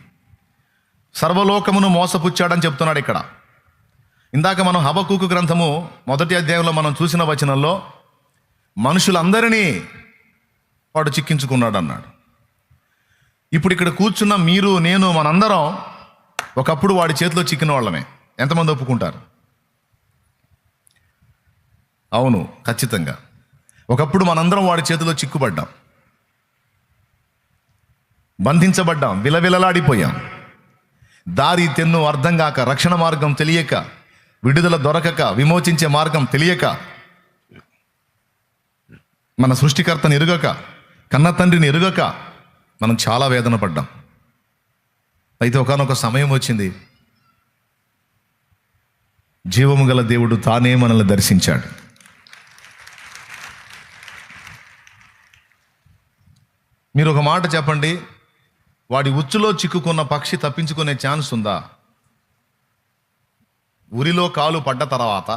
సర్వలోకమును మోసపుచ్చాడని చెప్తున్నాడు ఇక్కడ. ఇందాక మనం హబక్కూకు గ్రంథము 1వ అధ్యాయంలో మనం చూసిన వచనంలో మనుషులందరినీ వాడు చిక్కించుకున్నాడు అన్నాడు. ఇప్పుడు ఇక్కడ కూర్చున్న మీరు, నేను, మనందరం ఒకప్పుడు వాడి చేతిలో చిక్కిన వాళ్ళమే. ఎంతమంది ఒప్పుకుంటారు? అవును, ఖచ్చితంగా. ఒకప్పుడు మనందరం వాడి చేతిలో చిక్కుబడ్డాం, బంధించబడ్డాం, విలవిలలాడిపోయాం. దారి తెన్ను అర్థం కాక, రక్షణ మార్గం తెలియక, విడుదల దొరకక, విమోచించే మార్గం తెలియక, మన సృష్టికర్తను ఎరుగక, కన్న తండ్రిని ఎరుగక మనం చాలా వేదన పడ్డాం. అయితే ఒకానొక సమయం వచ్చింది, జీవము గల దేవుడు తానే మనల్ని దర్శించాడు. మీరు ఒక మాట చెప్పండి, వాడి ఉచ్చులో చిక్కుకున్న పక్షి తప్పించుకునే ఛాన్స్ ఉందా? ఉరిలో కాలు పడ్డ తర్వాత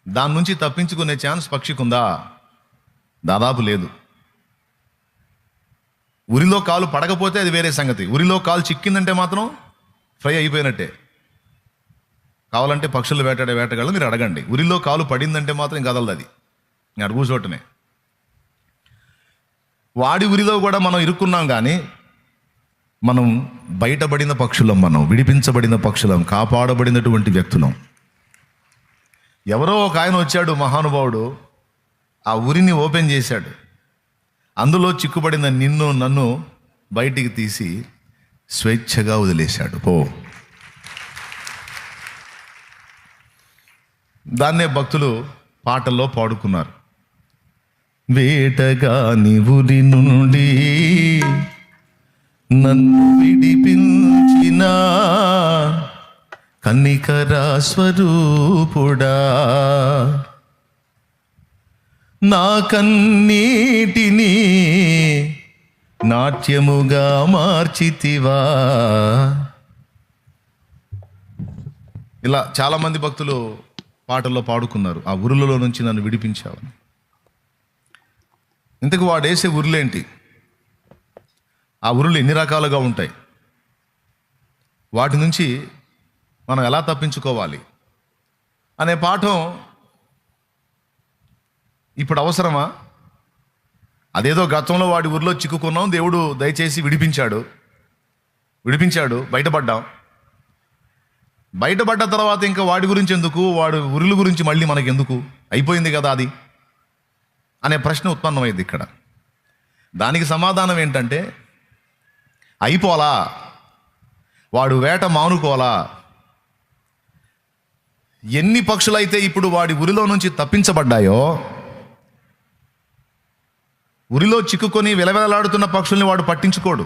దాని నుంచి తప్పించుకునే ఛాన్స్ పక్షికుందా? దాదాపు లేదు. ఉరిలో కాలు పడకపోతే అది వేరే సంగతి. ఉరిలో కాలు చిక్కిందంటే మాత్రం ఫ్రై అయిపోయినట్టే. కావాలంటే పక్షులు వేటగాళ్ళు మీరు అడగండి. ఉరిలో కాలు పడిందంటే మాత్రం ఇంకా కదలదు, అది అడుగు కూర్చోటమే. వాడి ఉరిలో కూడా మనం ఇరుక్కున్నాం, కానీ మనం బయటపడిన పక్షులం, మనం విడిపించబడిన పక్షులం, కాపాడబడినటువంటి వ్యక్తులం. ఎవరో ఒక ఆయన వచ్చాడు, మహానుభావుడు, ఆ ఉరిని ఓపెన్ చేశాడు. అందులో చిక్కుబడిన నిన్ను నన్ను బయటికి తీసి స్వేచ్ఛగా వదిలేశాడు. పో. దాన్నే భక్తులు పాటల్లో పాడుకున్నారు. వేటగాని ఉరి నుండి నన్ను విడిపించిన కన్నికరా స్వరూపుడా, నా కన్నీటిని నాట్యముగా మార్చితివా. ఇలా చాలామంది భక్తులు పాటల్లో పాడుకున్నారు, ఆ ఉరులలో నుంచి నన్ను విడిపించావు. ఇంతకు వాడేసే ఉరులేంటి? ఆ ఉరులు ఎన్ని రకాలుగా ఉంటాయి? వాటి నుంచి మనం ఎలా తప్పించుకోవాలి అనే పాఠం ఇప్పుడు అవసరమా? అదేదో గతంలో వాడి ఊరిలో చిక్కుకున్నాం, దేవుడు దయచేసి విడిపించాడు, బయటపడ్డ తర్వాత ఇంకా వాడి గురించి ఎందుకు, వాడు ఉరుల గురించి మళ్ళీ మనకెందుకు, అయిపోయింది కదా అది అనే ప్రశ్న ఉత్పన్నమైంది ఇక్కడ. దానికి సమాధానం ఏంటంటే, అయిపోలా, వాడు వేట మానుకోలా. ఎన్ని పక్షులైతే ఇప్పుడు వాడి ఉరిలో నుంచి తప్పించబడ్డాయో, ఉరిలో చిక్కుకొని విలవిలలాడుతున్న పక్షుల్ని వాడు పట్టించుకోడు.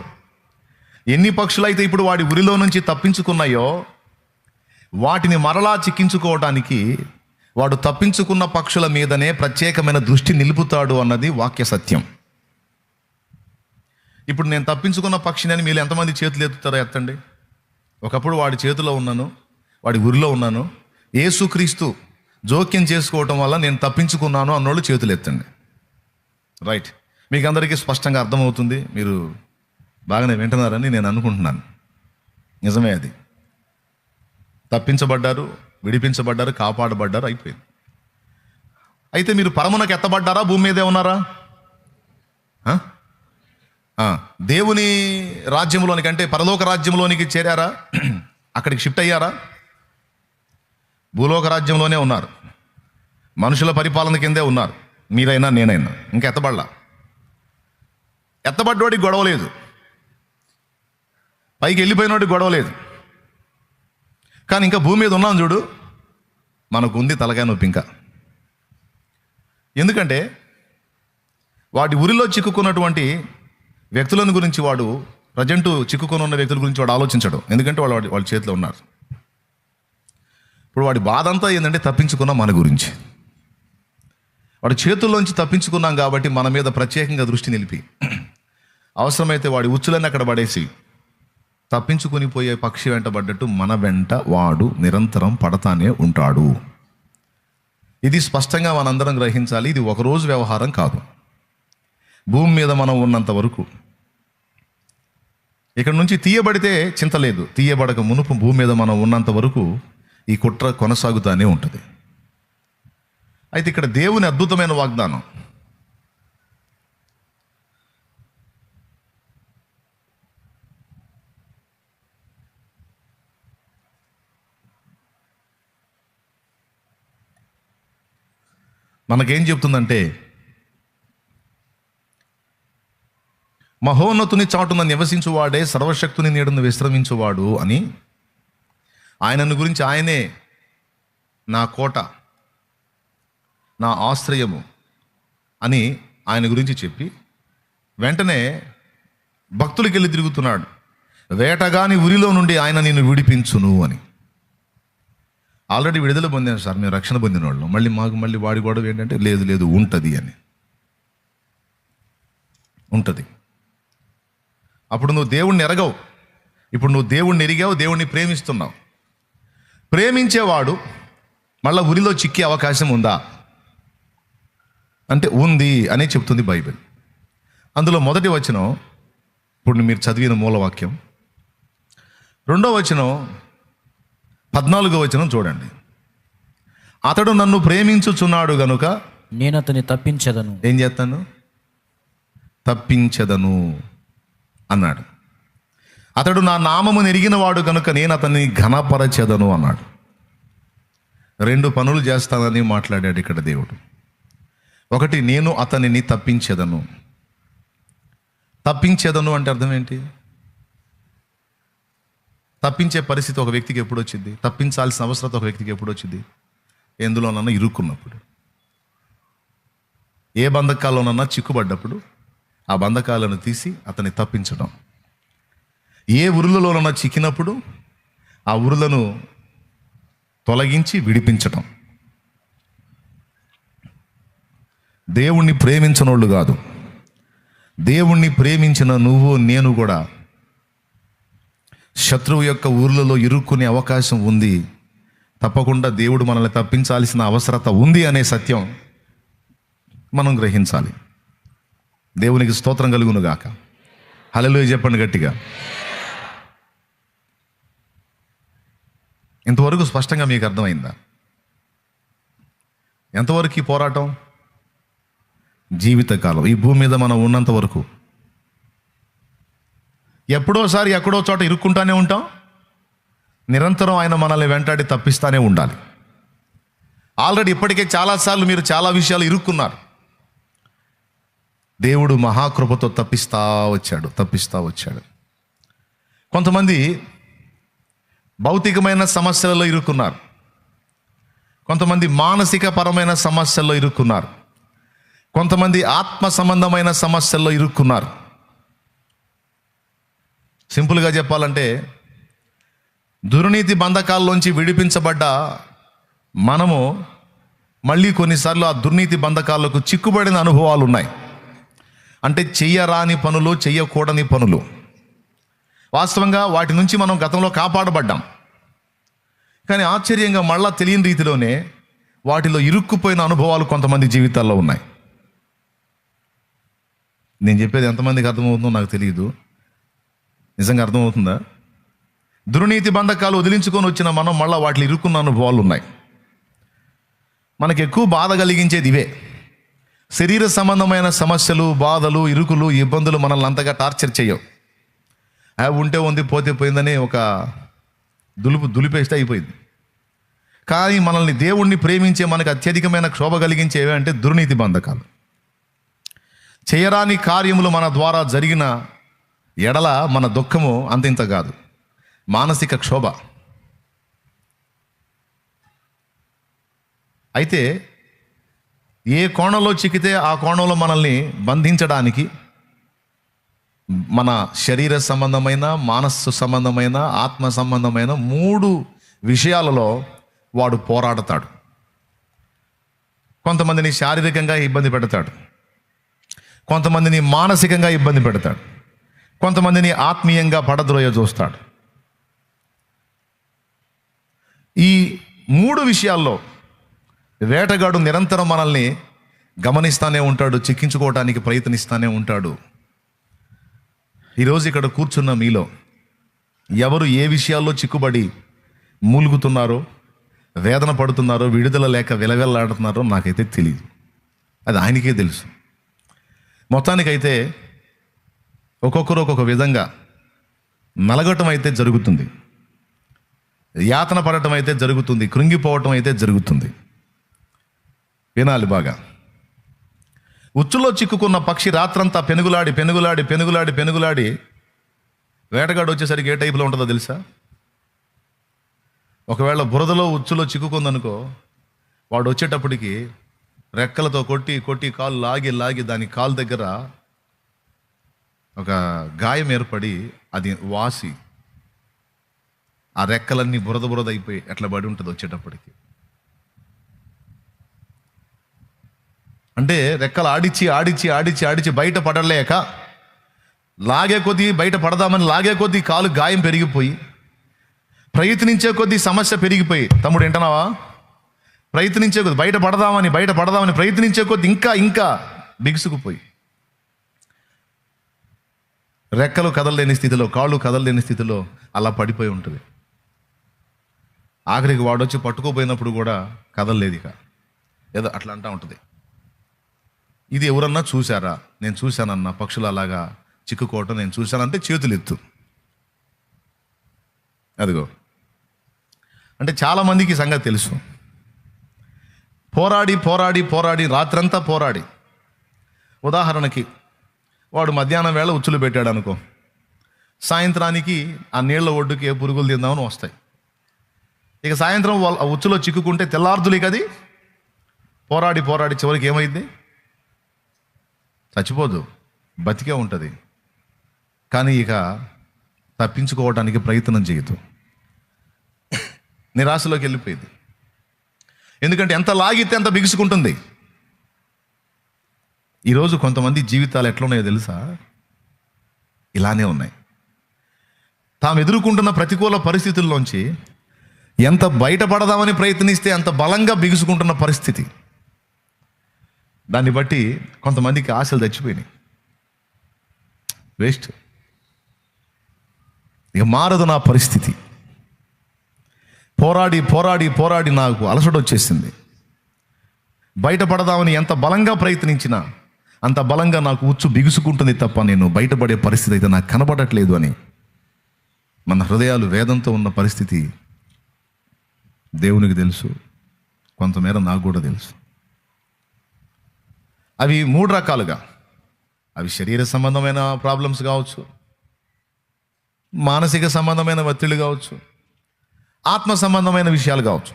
ఎన్ని పక్షులైతే ఇప్పుడు వాడి ఉరిలో నుంచి తప్పించుకున్నాయో, వాటిని మరలా చిక్కించుకోవటానికి వాడు తప్పించుకున్న పక్షుల మీదనే ప్రత్యేకమైన దృష్టి నిలుపుతాడు అన్నది వాక్య సత్యం. ఇప్పుడు నేను తప్పించుకున్న పక్షిని అని మీరు ఎంతమంది చేతులు ఎత్తుతారో ఎత్తండి. ఒకప్పుడు వాడి చేతిలో ఉన్నాను, వాడి ఉరిలో ఉన్నాను, యేసుక్రీస్తు జోక్యం చేసుకోవటం వల్ల నేను తప్పించుకున్నాను అన్నోళ్ళు చేతులు ఎత్తండి. రైట్, మీకు అందరికీ స్పష్టంగా అర్థమవుతుంది, మీరు బాగానే వింటున్నారని నేను అనుకుంటున్నాను. నిజమే, అది తప్పించబడ్డారు, విడిపించబడ్డారు, కాపాడబడ్డారు, అయిపోయింది. అయితే మీరు పరమునకు ఎత్తబడ్డారా? భూమి మీదే ఉన్నారా? దేవుని రాజ్యంలోనికి అంటే పరలోక రాజ్యంలోనికి చేరారా? అక్కడికి షిఫ్ట్ అయ్యారా? భూలోక రాజ్యంలోనే ఉన్నారు, మనుషుల పరిపాలన కిందే ఉన్నారు, మీరైనా నేనైనా. ఇంకా ఎత్తబడ్డోడికి గొడవ లేదు, పైకి వెళ్ళిపోయినోడికి గొడవ లేదు. కానీ ఇంకా భూమి మీద ఉన్నాం చూడు, మనకు ఉంది తలకాయ నొప్పి ఇంకా. ఎందుకంటే వాటి ఉరిలో చిక్కుకున్నటువంటి వ్యక్తులను గురించి వాడు, ప్రజెంట్ చిక్కుకొని ఉన్న వ్యక్తుల గురించి వాడు ఆలోచించడు. ఎందుకంటే వాళ్ళ చేతిలో ఉన్నారు. ఇప్పుడు వాడి బాధ అంతా ఏంటంటే తప్పించుకున్న మన గురించి. వాడి చేతుల్లోంచి తప్పించుకున్నాం కాబట్టి మన మీద ప్రత్యేకంగా దృష్టి నిలిపి, అవసరమైతే వాడి ఉచ్చులన్నీ అక్కడ పడేసి తప్పించుకుని పోయే పక్షి వెంట పడ్డట్టు మన వెంట వాడు నిరంతరం పడతానే ఉంటాడు. ఇది స్పష్టంగా మనందరం గ్రహించాలి. ఇది ఒకరోజు వ్యవహారం కాదు. భూమి మీద మనం ఉన్నంత వరకు, ఇక్కడ నుంచి తీయబడితే చింత లేదు, తీయబడక మునుపు భూమి మీద మనం ఉన్నంత వరకు ఈ కుట్ర కొనసాగుతూనే ఉంటుంది. అయితే ఇక్కడ దేవుని అద్భుతమైన వాగ్దానం, మనకేం చెప్తుందంటే, మహోన్నతుని చాటున నివసించువాడే సర్వశక్తుని నీడను విశ్రమించువాడు అని. ఆయనను గురించి ఆయనే నా కోట, నా ఆశ్రయము అని ఆయన గురించి చెప్పి వెంటనే భక్తులకి వెళ్ళి తిరుగుతున్నాడు. వేటగాని ఉరిలో నుండి ఆయన నిన్ను విడిపించును అని. ఆల్రెడీ విడుదల పొందాను సార్, మేము రక్షణ పొందిన వాళ్ళు, మళ్ళీ వాడి గొడవ ఏంటంటే లేదు ఉంటుంది అని. ఉంటుంది. అప్పుడు నువ్వు దేవుణ్ణి ఎరగవు. ఇప్పుడు నువ్వు దేవుణ్ణి ఎరిగావు, దేవుణ్ణి ప్రేమిస్తున్నావు. ప్రేమించేవాడు మళ్ళీ ఉరిలో చిక్కే అవకాశం ఉందా అంటే ఉంది అని చెప్తుంది బైబిల్. అందులో మొదటి వచనం ఇప్పుడు మీరు చదివిన మూలవాక్యం, రెండో వచనం 14వ వచనం చూడండి. అతడు నన్ను ప్రేమించుచున్నాడు గనుక నేను అతన్ని తప్పించెదను. ఏం చేస్తాను? తప్పించెదను అన్నాడు. అతడు నా నామమును ఎరిగిన వాడు కనుక నేను అతన్ని ఘనపరచెదను అన్నాడు. 2 పనులు చేస్తానని మాట్లాడాడు ఇక్కడ దేవుడు. ఒకటి, నేను అతనిని తప్పించెదను. తప్పించెదను అంటే అర్థం ఏంటి? తప్పించే పరిస్థితి ఒక వ్యక్తికి ఎప్పుడు వచ్చింది? తప్పించాల్సిన అవసరం ఒక వ్యక్తికి ఎప్పుడు వచ్చింది? ఎందులోనన్నా ఇరుక్కున్నప్పుడు, ఏ బంధకాల్లోనన్నా చిక్కుబడ్డప్పుడు ఆ బంధకాలను తీసి అతన్ని తప్పించడం. ఏ ఉరులలోనన్నా చిక్కినప్పుడు ఆ ఉరులను తొలగించి విడిపించటం. దేవుణ్ణి ప్రేమించనోళ్ళు కాదు, దేవుణ్ణి ప్రేమించిన నువ్వు నేను కూడా శత్రువు యొక్క ఊర్లలో ఇరుక్కునే అవకాశం ఉంది. తప్పకుండా దేవుడు మనల్ని తప్పించాల్సిన అవసరత ఉంది అనే సత్యం మనం గ్రహించాలి. దేవునికి స్తోత్రం కలుగును గాక. హల్లెలూయా చెప్పండి గట్టిగా. ఇంతవరకు స్పష్టంగా మీకు అర్థమైందా? ఎంతవరకు ఈ పోరాటం? జీవితకాలం, ఈ భూమి మీద మనం ఉన్నంత వరకు. ఎప్పుడోసారి ఎక్కడో చోట ఇరుక్కుంటానే ఉంటాం. నిరంతరం ఆయన మనల్ని వెంటాడి తప్పిస్తానే ఉండాలి. ఆల్రెడీ ఇప్పటికే చాలాసార్లు మీరు చాలా విషయాలు ఇరుక్కున్నారు. దేవుడు మహాకృపతో తప్పిస్తా వచ్చాడు. కొంతమంది భౌతికమైన సమస్యలలో ఇరుక్కున్నారు, కొంతమంది మానసిక పరమైన సమస్యల్లో ఇరుక్కున్నారు, కొంతమంది ఆత్మ సంబంధమైన సమస్యల్లో ఇరుక్కున్నారు. సింపుల్గా చెప్పాలంటే, దుర్నీతి బంధకాల్లోంచి విడిపించబడ్డ మనము మళ్ళీ కొన్నిసార్లు ఆ దుర్నీతి బంధకాలకు చిక్కుబడిన అనుభవాలు ఉన్నాయి. అంటే చెయ్యరాని పనులు, చెయ్యకూడని పనులు. వాస్తవంగా వాటి నుంచి మనం గతంలో కాపాడబడ్డాం, కానీ ఆశ్చర్యంగా మళ్ళా తెలియని రీతిలోనే వాటిలో ఇరుక్కుపోయిన అనుభవాలు కొంతమంది జీవితాల్లో ఉన్నాయి. నేను చెప్పేది ఎంతమందికి అర్థమవుతుందో నాకు తెలియదు. నిజంగా అర్థమవుతుందా? దుర్నీతి బంధకాలు వదిలించుకొని వచ్చిన మనం మళ్ళీ వాటిలో ఇరుక్కున్న అనుభవాలు ఉన్నాయి. మనకు ఎక్కువ బాధ కలిగించేది ఇవే. శరీర సంబంధమైన సమస్యలు, బాధలు, ఇరుకులు, ఇబ్బందులు మనల్ని అంతగా టార్చర్ చేయవు. అవి ఉంటే ఉంది, పోతే పోయిందని ఒక దులిపేస్తే అయిపోయింది. కానీ మనల్ని, దేవుణ్ణి ప్రేమించే మనకు అత్యధికమైన క్షోభ కలిగించేవి అంటే దుర్నీతి బంధకాలు. చేయరాని కార్యములు మన ద్వారా జరిగిన ఎడల మన దుఃఖము అంతింత కాదు, మానసిక క్షోభ. అయితే ఏ కోణంలో చిక్కితే ఆ కోణంలో మనల్ని బంధించడానికి మన శరీర సంబంధమైన, మనస్సు సంబంధమైన, ఆత్మ సంబంధమైన 3 విషయాలలో వాడు పోరాడతాడు. కొంతమందిని శారీరకంగా ఇబ్బంది పెడతాడు, కొంతమందిని మానసికంగా ఇబ్బంది పెడతాడు, కొంతమందిని ఆత్మీయంగా పడద్రోయ చూస్తాడు. ఈ 3 విషయాల్లో వేటగాడు నిరంతరం మనల్ని గమనిస్తూనే ఉంటాడు, చిక్కించుకోవడానికి ప్రయత్నిస్తూనే ఉంటాడు. ఈరోజు ఇక్కడ కూర్చున్న మీలో ఎవరు ఏ విషయాల్లో చిక్కుబడి మూలుగుతున్నారో, వేదన పడుతున్నారో, విడుదల లేక విలవెల్లాడుతున్నారో నాకైతే తెలియదు. అది ఆయనకే తెలుసు. మొత్తానికైతే ఒక్కొక్కరు ఒక్కొక్క విధంగా నలగటం అయితే జరుగుతుంది, యాతన పడటం అయితే జరుగుతుంది, కృంగిపోవటం అయితే జరుగుతుంది. వినాలి బాగా. ఉచ్చులో చిక్కుకున్న పక్షి రాత్రంతా పెనుగులాడి వేటగాడు వచ్చేసరికి ఏ టైపులో ఉంటుందో తెలుసా? ఒకవేళ బురదలో ఉచ్చులో చిక్కుకుందనుకో, వాడు వచ్చేటప్పటికి రెక్కలతో కొట్టి కాలు లాగి దాని కాలు దగ్గర ఒక గాయం ఏర్పడి అది వాసి ఆ రెక్కలన్నీ బురద అయిపోయి ఎట్లా పడి ఉంటుంది వచ్చేటప్పటికి. అంటే రెక్కలు ఆడిచి బయట పడలేక బయట పడదామని లాగే కొద్దీ కాలు గాయం పెరిగిపోయి ప్రయత్నించే కొద్దీ సమస్య పెరిగిపోయి, తమ్ముడు వింటున్నావా, ప్రయత్నించే కొద్ది బయట పడదామని ప్రయత్నించే కొద్ది ఇంకా బిగుసుకుపోయి, రెక్కలు కదలలేని స్థితిలో, కాళ్ళు కదలలేని స్థితిలో అలా పడిపోయి ఉంటుంది. ఆఖరికి వాడొచ్చి పట్టుకోపోయినప్పుడు కూడా కదలలేదు, ఇక ఏదో అట్లా అంటూ ఉంటుంది. ఇది ఎవరన్నా చూశారా? నేను చూశానన్నా, పక్షులు అలాగా చిక్కుకోవటం నేను చూశానంటే చేతులు ఎత్తు. అదిగో, అంటే చాలామందికి సంగతి తెలుసు. పోరాడి రాత్రంతా పోరాడి, ఉదాహరణకి వాడు మధ్యాహ్నం వేళ ఉచ్చులు పెట్టాడు అనుకో, సాయంత్రానికి ఆ నీళ్ల ఒడ్డుకి ఏ పురుగులు తిందామని వస్తాయి. ఇక సాయంత్రం ఆ ఉచ్చులో చిక్కుకుంటే తెల్లార్దులు ఇక అది పోరాడి చివరికి ఏమైంది? చచ్చిపోదు, బతికే ఉంటుంది. కానీ ఇక తప్పించుకోవడానికి ప్రయత్నం చేయదు, నిరాశలోకి వెళ్ళిపోయింది. ఎందుకంటే ఎంత లాగితే అంత బిగుసుకుంటుంది. ఈరోజు కొంతమంది జీవితాలు ఎట్లా ఉన్నాయో తెలుసా? ఇలానే ఉన్నాయి. తాము ఎదుర్కొంటున్న ప్రతికూల పరిస్థితుల్లోంచి ఎంత బయటపడదామని ప్రయత్నిస్తే అంత బలంగా బిగుసుకుంటున్న పరిస్థితి. దాన్ని బట్టి కొంతమందికి ఆశలు చచ్చిపోయినాయి, వేస్ట్, ఇక మారదు నా పరిస్థితి. పోరాడి నాకు అలసట వచ్చేసింది. బయటపడదామని ఎంత బలంగా ప్రయత్నించినా అంత బలంగా నాకు ఉచ్చు బిగుసుకుంటుంది తప్ప నేను బయటపడే పరిస్థితి అయితే నాకు కనబడట్లేదు అని మన హృదయాలు వేదంతో ఉన్న పరిస్థితి దేవునికి తెలుసు, కొంతమేర నాకు కూడా తెలుసు. అవి 3 రకాలుగా, అవి శరీర సంబంధమైన ప్రాబ్లమ్స్ కావచ్చు, మానసిక సంబంధమైన ఒత్తిళ్ళు కావచ్చు, ఆత్మ సంబంధమైన విషయాలు కావచ్చు.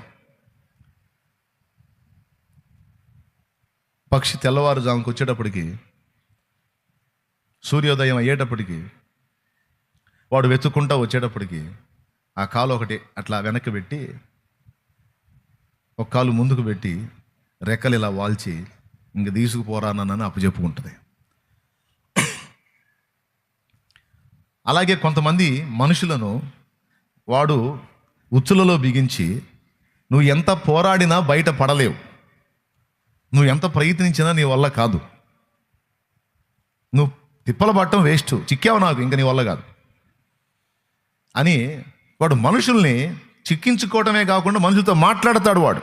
పక్షి తెల్లవారుజాముకు వచ్చేటప్పటికి, సూర్యోదయం అయ్యేటప్పటికి, వాడు వెతుక్కుంటా వచ్చేటప్పటికి ఆ కాలు ఒకటి అట్లా వెనక్కి పెట్టి, ఒక కాలు ముందుకు పెట్టి, రెక్కలు ఇలా వాల్చి ఇంక తీసుకుపోరానని అప్పచెప్పుకుంటుంది. అలాగే కొంతమంది మనుషులను వాడు ఉచ్చులలో బిగించి నువ్వు ఎంత పోరాడినా బయట పడలేవు, నువ్వు ఎంత ప్రయత్నించినా నీ వల్ల కాదు, నువ్వు తిప్పల పట్టడం వేస్ట్, చిక్కావు నాకు, ఇంకా నీ వల్ల కాదు అని వాడు మనుషుల్ని చిక్కించుకోవటమే కాకుండా మనుషులతో మాట్లాడతాడు. వాడు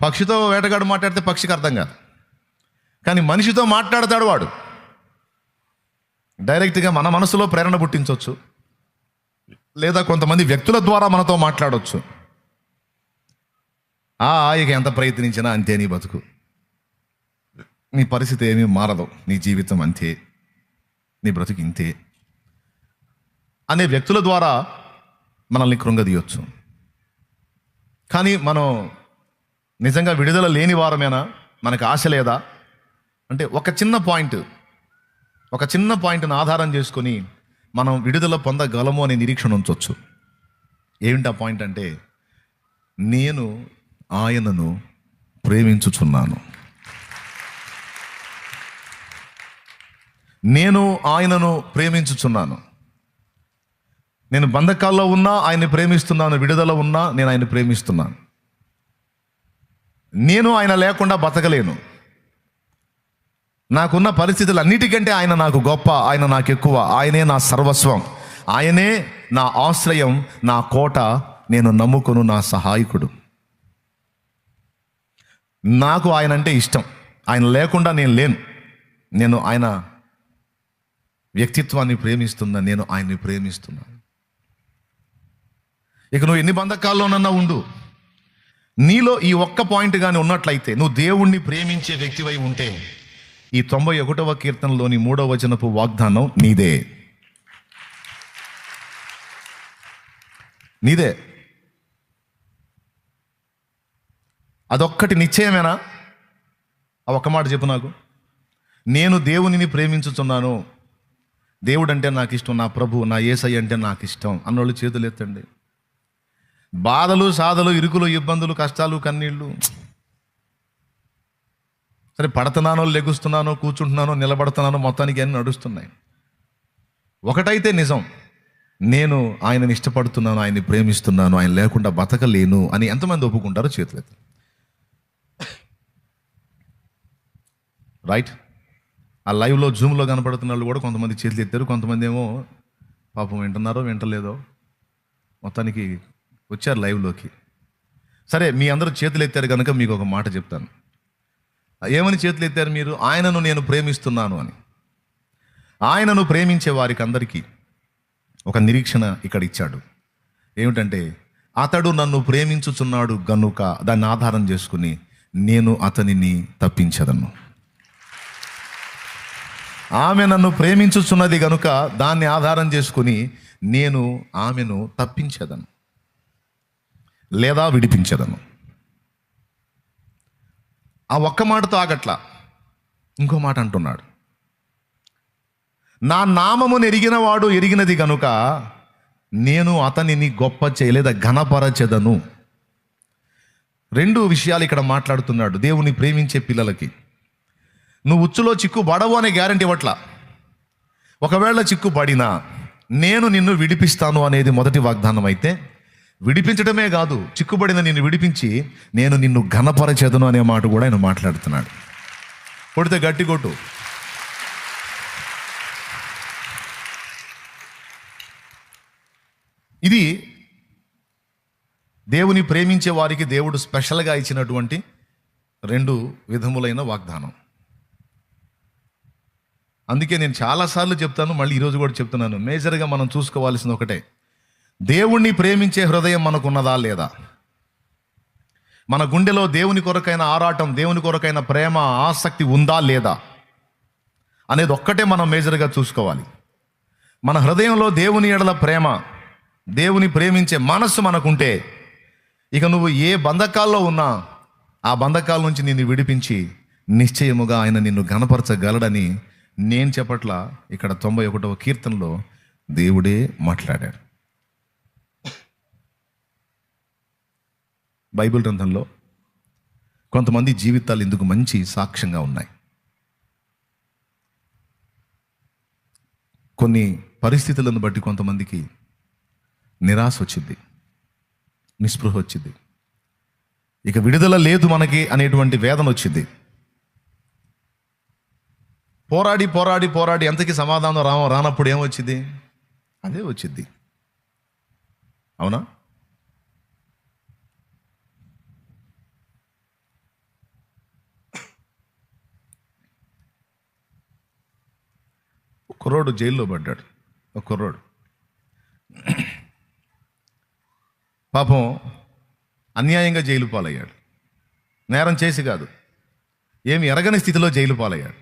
పక్షితో వేటగాడు మాట్లాడితే పక్షికి అర్థం కాదు, కానీ మనిషితో మాట్లాడతాడు వాడు. డైరెక్ట్గా మన మనసులో ప్రేరణ పుట్టించవచ్చు, లేదా కొంతమంది వ్యక్తుల ద్వారా మనతో మాట్లాడవచ్చు. ఇక ఎంత ప్రయత్నించినా అంతే నీ బతుకు, నీ పరిస్థితి ఏమీ మారదు, నీ జీవితం అంతే, నీ బ్రతుకు ఇంతే అనే వ్యక్తుల ద్వారా మనల్ని కృంగదీయొచ్చు. కానీ మనం నిజంగా విడుదల లేని వారమేనా? మనకు ఆశ లేదా అంటే ఒక చిన్న పాయింట్ని ఆధారం చేసుకొని మనం విడుదల పొందగలము అనే నిరీక్షణ ఉంచవచ్చు. ఏమిటి ఆ పాయింట్ అంటే, నేను ఆయనను ప్రేమించుచున్నాను. నేను ఆయనను ప్రేమించుచున్నాను. నేను బంధకాల్లో ఉన్నా ఆయన్ని ప్రేమిస్తున్నాను, విడుదల ఉన్నా నేను ఆయన్ని ప్రేమిస్తున్నాను. నేను ఆయన లేకుండా బతకలేను. నాకున్న పరిస్థితులు అన్నిటికంటే ఆయన నాకు గొప్ప, ఆయన నాకు ఎక్కువ, ఆయనే నా సర్వస్వం, ఆయనే నా ఆశ్రయం, నా కోట, నేను నమ్ముకొను నా సహాయకుడు. నాకు ఆయన అంటే ఇష్టం, ఆయన లేకుండా నేను లేను. నేను ఆయన వ్యక్తిత్వాన్ని ప్రేమిస్తున్నాను, నేను ఆయన్ని ప్రేమిస్తున్నాను. ఇక నువ్వు ఎన్ని బంధకాల్లోనన్నా ఉండు, నీలో ఈ ఒక్క పాయింట్ కానీ ఉన్నట్లయితే, నువ్వు దేవుణ్ణి ప్రేమించే వ్యక్తివై ఉంటే, ఈ 91వ కీర్తనలోని 3వ వచనపు వాగ్దానం నీదే. అదొక్కటి నిశ్చయమేనా? ఆ ఒక్క మాట చెప్పు నాకు. నేను దేవునిని ప్రేమించుచున్నాను, దేవుడు అంటే నాకు ఇష్టం, నా ప్రభు, నా యేసయ్య అంటే నాకు ఇష్టం అన్నోళ్ళు చేతులు ఎత్తండి. బాధలు, సాధలు, ఇరుకులు, ఇబ్బందులు, కష్టాలు, కన్నీళ్ళు, సరే పడుతున్నానో, లెగుస్తున్నానో, కూర్చుంటున్నానో, నిలబడుతున్నానో, మొత్తానికి అన్నీ నడుస్తున్నాయి. ఒకటైతే నిజం, నేను ఆయనని ఇష్టపడుతున్నాను, ఆయన్ని ప్రేమిస్తున్నాను, ఆయన లేకుండా బతకలేను అని ఎంతమంది ఒప్పుకుంటారో చేతులెత్తి. రైట్. ఆ లైవ్లో జూమ్లో కనపడుతున్న వాళ్ళు కూడా కొంతమంది చేతులు ఎత్తారు, కొంతమంది ఏమో పాపం వింటున్నారో వింటలేదో మొత్తానికి వచ్చారు లైవ్లోకి. సరే, మీ అందరూ చేతులు ఎత్తారు కనుక మీకు ఒక మాట చెప్తాను. ఏమని చేతులు ఎత్తారు మీరు? ఆయనను నేను ప్రేమిస్తున్నాను అని. ఆయనను ప్రేమించే వారికి అందరికీ ఒక నిరీక్షణ ఇక్కడ ఇచ్చాడు. ఏమిటంటే, అతడు నన్ను ప్రేమించుచున్నాడు గనుక దాన్ని ఆధారం చేసుకుని నేను అతనిని తప్పించదను. ఆమె నన్ను ప్రేమించుచున్నది గనుక దాన్ని ఆధారం చేసుకుని నేను ఆమెను తప్పించదను లేదా విడిపించదను. ఆ ఒక్క మాటతో ఆగట్లా, ఇంకో మాట అంటున్నాడు. నా నామమును ఎరిగిన వాడు ఎరిగినది గనుక నేను అతనిని గొప్ప చేయలేదా ఘనపరచెదను. రెండు విషయాలు ఇక్కడ మాట్లాడుతున్నాడు దేవుని ప్రేమించే పిల్లలకి. నువ్వు ఉచ్చులో చిక్కు పడవు అనే గ్యారంటీ ఇవ్వట్లా. ఒకవేళ చిక్కు పడినా నేను నిన్ను విడిపిస్తాను అనేది మొదటి వాగ్దానం అయితే, విడిపించడమే కాదు, చిక్కుబడిన నిన్ను విడిపించి నేను నిన్ను ఘనపరచెదను అనే మాట కూడా ఆయన మాట్లాడుతున్నాడు. కొడితే గట్టి కొట్టు. ఇది దేవుని ప్రేమించే వారికి దేవుడు స్పెషల్గా ఇచ్చినటువంటి రెండు విధములైన వాగ్దానం. అందుకే నేను చాలాసార్లు చెప్తాను, మళ్ళీ ఈరోజు కూడా చెప్తున్నాను. మేజర్గా మనం చూసుకోవాల్సింది ఒకటే, దేవుణ్ణి ప్రేమించే హృదయం మనకున్నదా లేదా? మన గుండెలో దేవుని కొరకైన ఆరాటం, దేవుని కొరకైన ప్రేమ, ఆసక్తి ఉందా లేదా అనేది ఒక్కటే మనం మేజర్గా చూసుకోవాలి. మన హృదయంలో దేవుని ఎడల ప్రేమ, దేవుని ప్రేమించే మనస్సు మనకుంటే, ఇక నువ్వు ఏ బంధకాల్లో ఉన్నా ఆ బంధకాల నుంచి నిన్ను విడిపించి నిశ్చయముగా ఆయన నిన్ను ఘనపరచగలడని నేను చెప్పట్లా. ఇక్కడ 91వ కీర్తనలో దేవుడే మాట్లాడాడు. బైబిల్ గ్రంథంలో కొంతమంది జీవితాలు ఇందుకు మంచి సాక్ష్యంగా ఉన్నాయి. కొన్ని పరిస్థితులను బట్టి కొంతమందికి నిరాశ వచ్చింది, నిస్పృహ వచ్చింది, ఇక విడుదల లేదు మనకి అనేటువంటి వేదన వచ్చింది. పోరాడి పోరాడి పోరాడి ఎంతకి సమాధానం రానప్పుడు ఏమొచ్చింది? అదే వచ్చింది. అవునా? ఒక కుర్రోడు జైల్లో పడ్డాడు. ఒక కుర్రోడు పాపం అన్యాయంగా జైలు పాలయ్యాడు. నేరం చేసి కాదు, ఏమి ఎరగని స్థితిలో జైలు పాలయ్యాడు.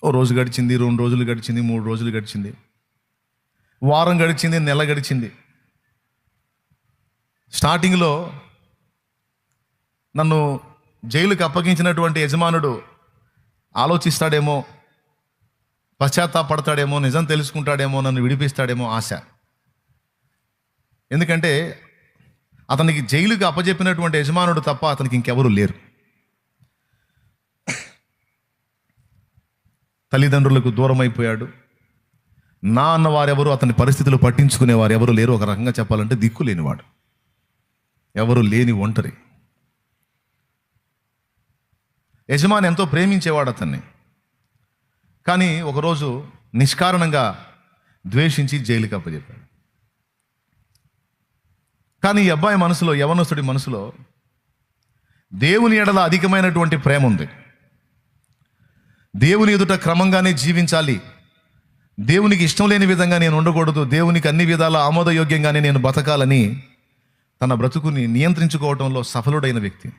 ఓ రోజు గడిచింది, 2 రోజులు గడిచింది, 3 రోజులు గడిచింది, వారం గడిచింది, నెల గడిచింది. స్టార్టింగ్లో నన్ను జైలుకి అప్పగించినటువంటి యజమానుడు ఆలోచిస్తాడేమో, పశ్చాత్తాపడతాడేమో, నిజం తెలుసుకుంటాడేమో, నన్ను విడిపిస్తాడేమో ఆశ. ఎందుకంటే అతనికి జైలుకి అప్పజెప్పినటువంటి యజమానుడు తప్ప అతనికి ఇంకెవరూ లేరు. తల్లిదండ్రులకు దూరం అయిపోయాడు. నా అన్న వారెవరు, అతని పరిస్థితులు పట్టించుకునే వారు ఎవరు లేరు. ఒక రకంగా చెప్పాలంటే దిక్కు లేనివాడు, ఎవరు లేని ఒంటరి. యజమాని ఎంతో ప్రేమించేవాడు అతన్ని, కానీ ఒకరోజు నిష్కారణంగా ద్వేషించి జైలుకి అప్పచెప్పాడు. కానీ ఈ అబ్బాయి మనసులో, యవనస్తుడి మనసులో దేవుని ఎడల అధికమైనటువంటి ప్రేమ ఉంది. దేవుని ఎదుట క్రమంగానే జీవించాలి, దేవునికి ఇష్టం లేని విధంగా నేను ఉండకూడదు, దేవునికి అన్ని విధాల ఆమోదయోగ్యంగానే నేను బతకాలని తన బ్రతుకుని నియంత్రించుకోవడంలో సఫలుడైన వ్యక్తి.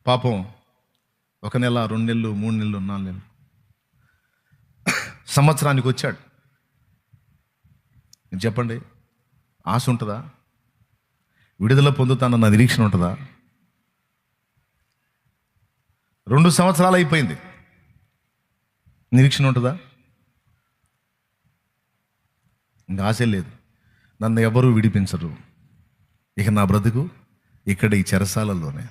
పాపం 1 నెల, 2 నెలలు, 3 నెలలు, 4 నెలలు, సంవత్సరానికి వచ్చాడు. చెప్పండి, ఆశ ఉంటుందా? విడుదల పొందుతానన్న నిరీక్షణ ఉంటుందా? 2 సంవత్సరాలు అయిపోయింది, నిరీక్షణ ఉంటుందా? ఇంకా ఆశ లేదు. నన్ను ఎవరూ విడిపించరు, ఇక నా బ్రతుకు ఇక్కడ ఈ చెరసాలలోనే.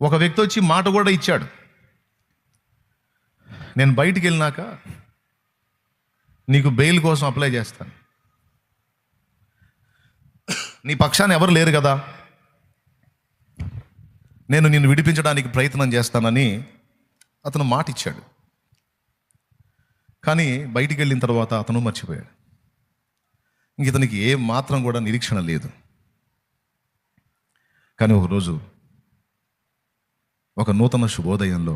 ఒక వ్యక్తి వచ్చి మాట కూడా ఇచ్చాడు, నేను బయటికి వెళ్ళినాక నీకు బెయిల్ కోసం అప్లై చేస్తాను, నీ పక్షాన ఎవరు లేరు కదా, నేను నిన్ను విడిపించడానికి ప్రయత్నం చేస్తానని అతను మాట ఇచ్చాడు. కానీ బయటికి వెళ్ళిన తర్వాత అతను మర్చిపోయాడు. ఇంక ఇతనికి ఏ మాత్రం కూడా నిరీక్షణ లేదు. కానీ ఒకరోజు ఒక నూతన శుభోదయంలో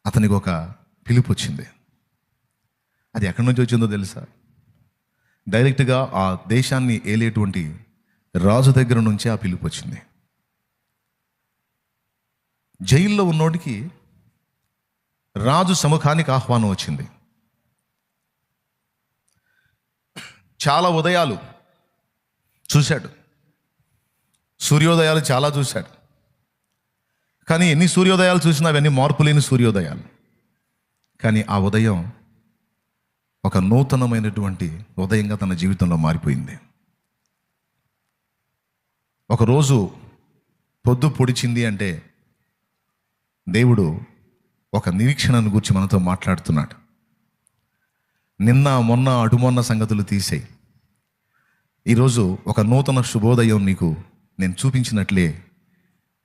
అతనికి ఒక పిలుపు వచ్చింది. అది ఎక్కడి నుంచి వచ్చిందో తెలుసా? డైరెక్ట్గా ఆ దేశాన్ని ఏలేటువంటి రాజు దగ్గర నుంచే ఆ పిలుపు వచ్చింది. జైల్లో ఉన్నోడికి రాజు సముఖానికి ఆహ్వానం వచ్చింది. చాలా ఉదయాలు చూశాడు, సూర్యోదయాలు చాలా చూశాడు. కానీ ఎన్ని సూర్యోదయాలు చూసినా అవన్నీ మార్పు లేని సూర్యోదయాలు. కానీ ఆ ఉదయం ఒక నూతనమైనటువంటి ఉదయంగా తన జీవితంలో మారిపోయింది. ఒకరోజు పొద్దు పొడిచింది అంటే దేవుడు ఒక నిరీక్షణను గురించి మనతో మాట్లాడుతున్నాడు. నిన్న మొన్న అటుమొన్న సంగతులు తీసేయి, ఈరోజు ఒక నూతన శుభోదయం నీకు నేను చూపించినట్లే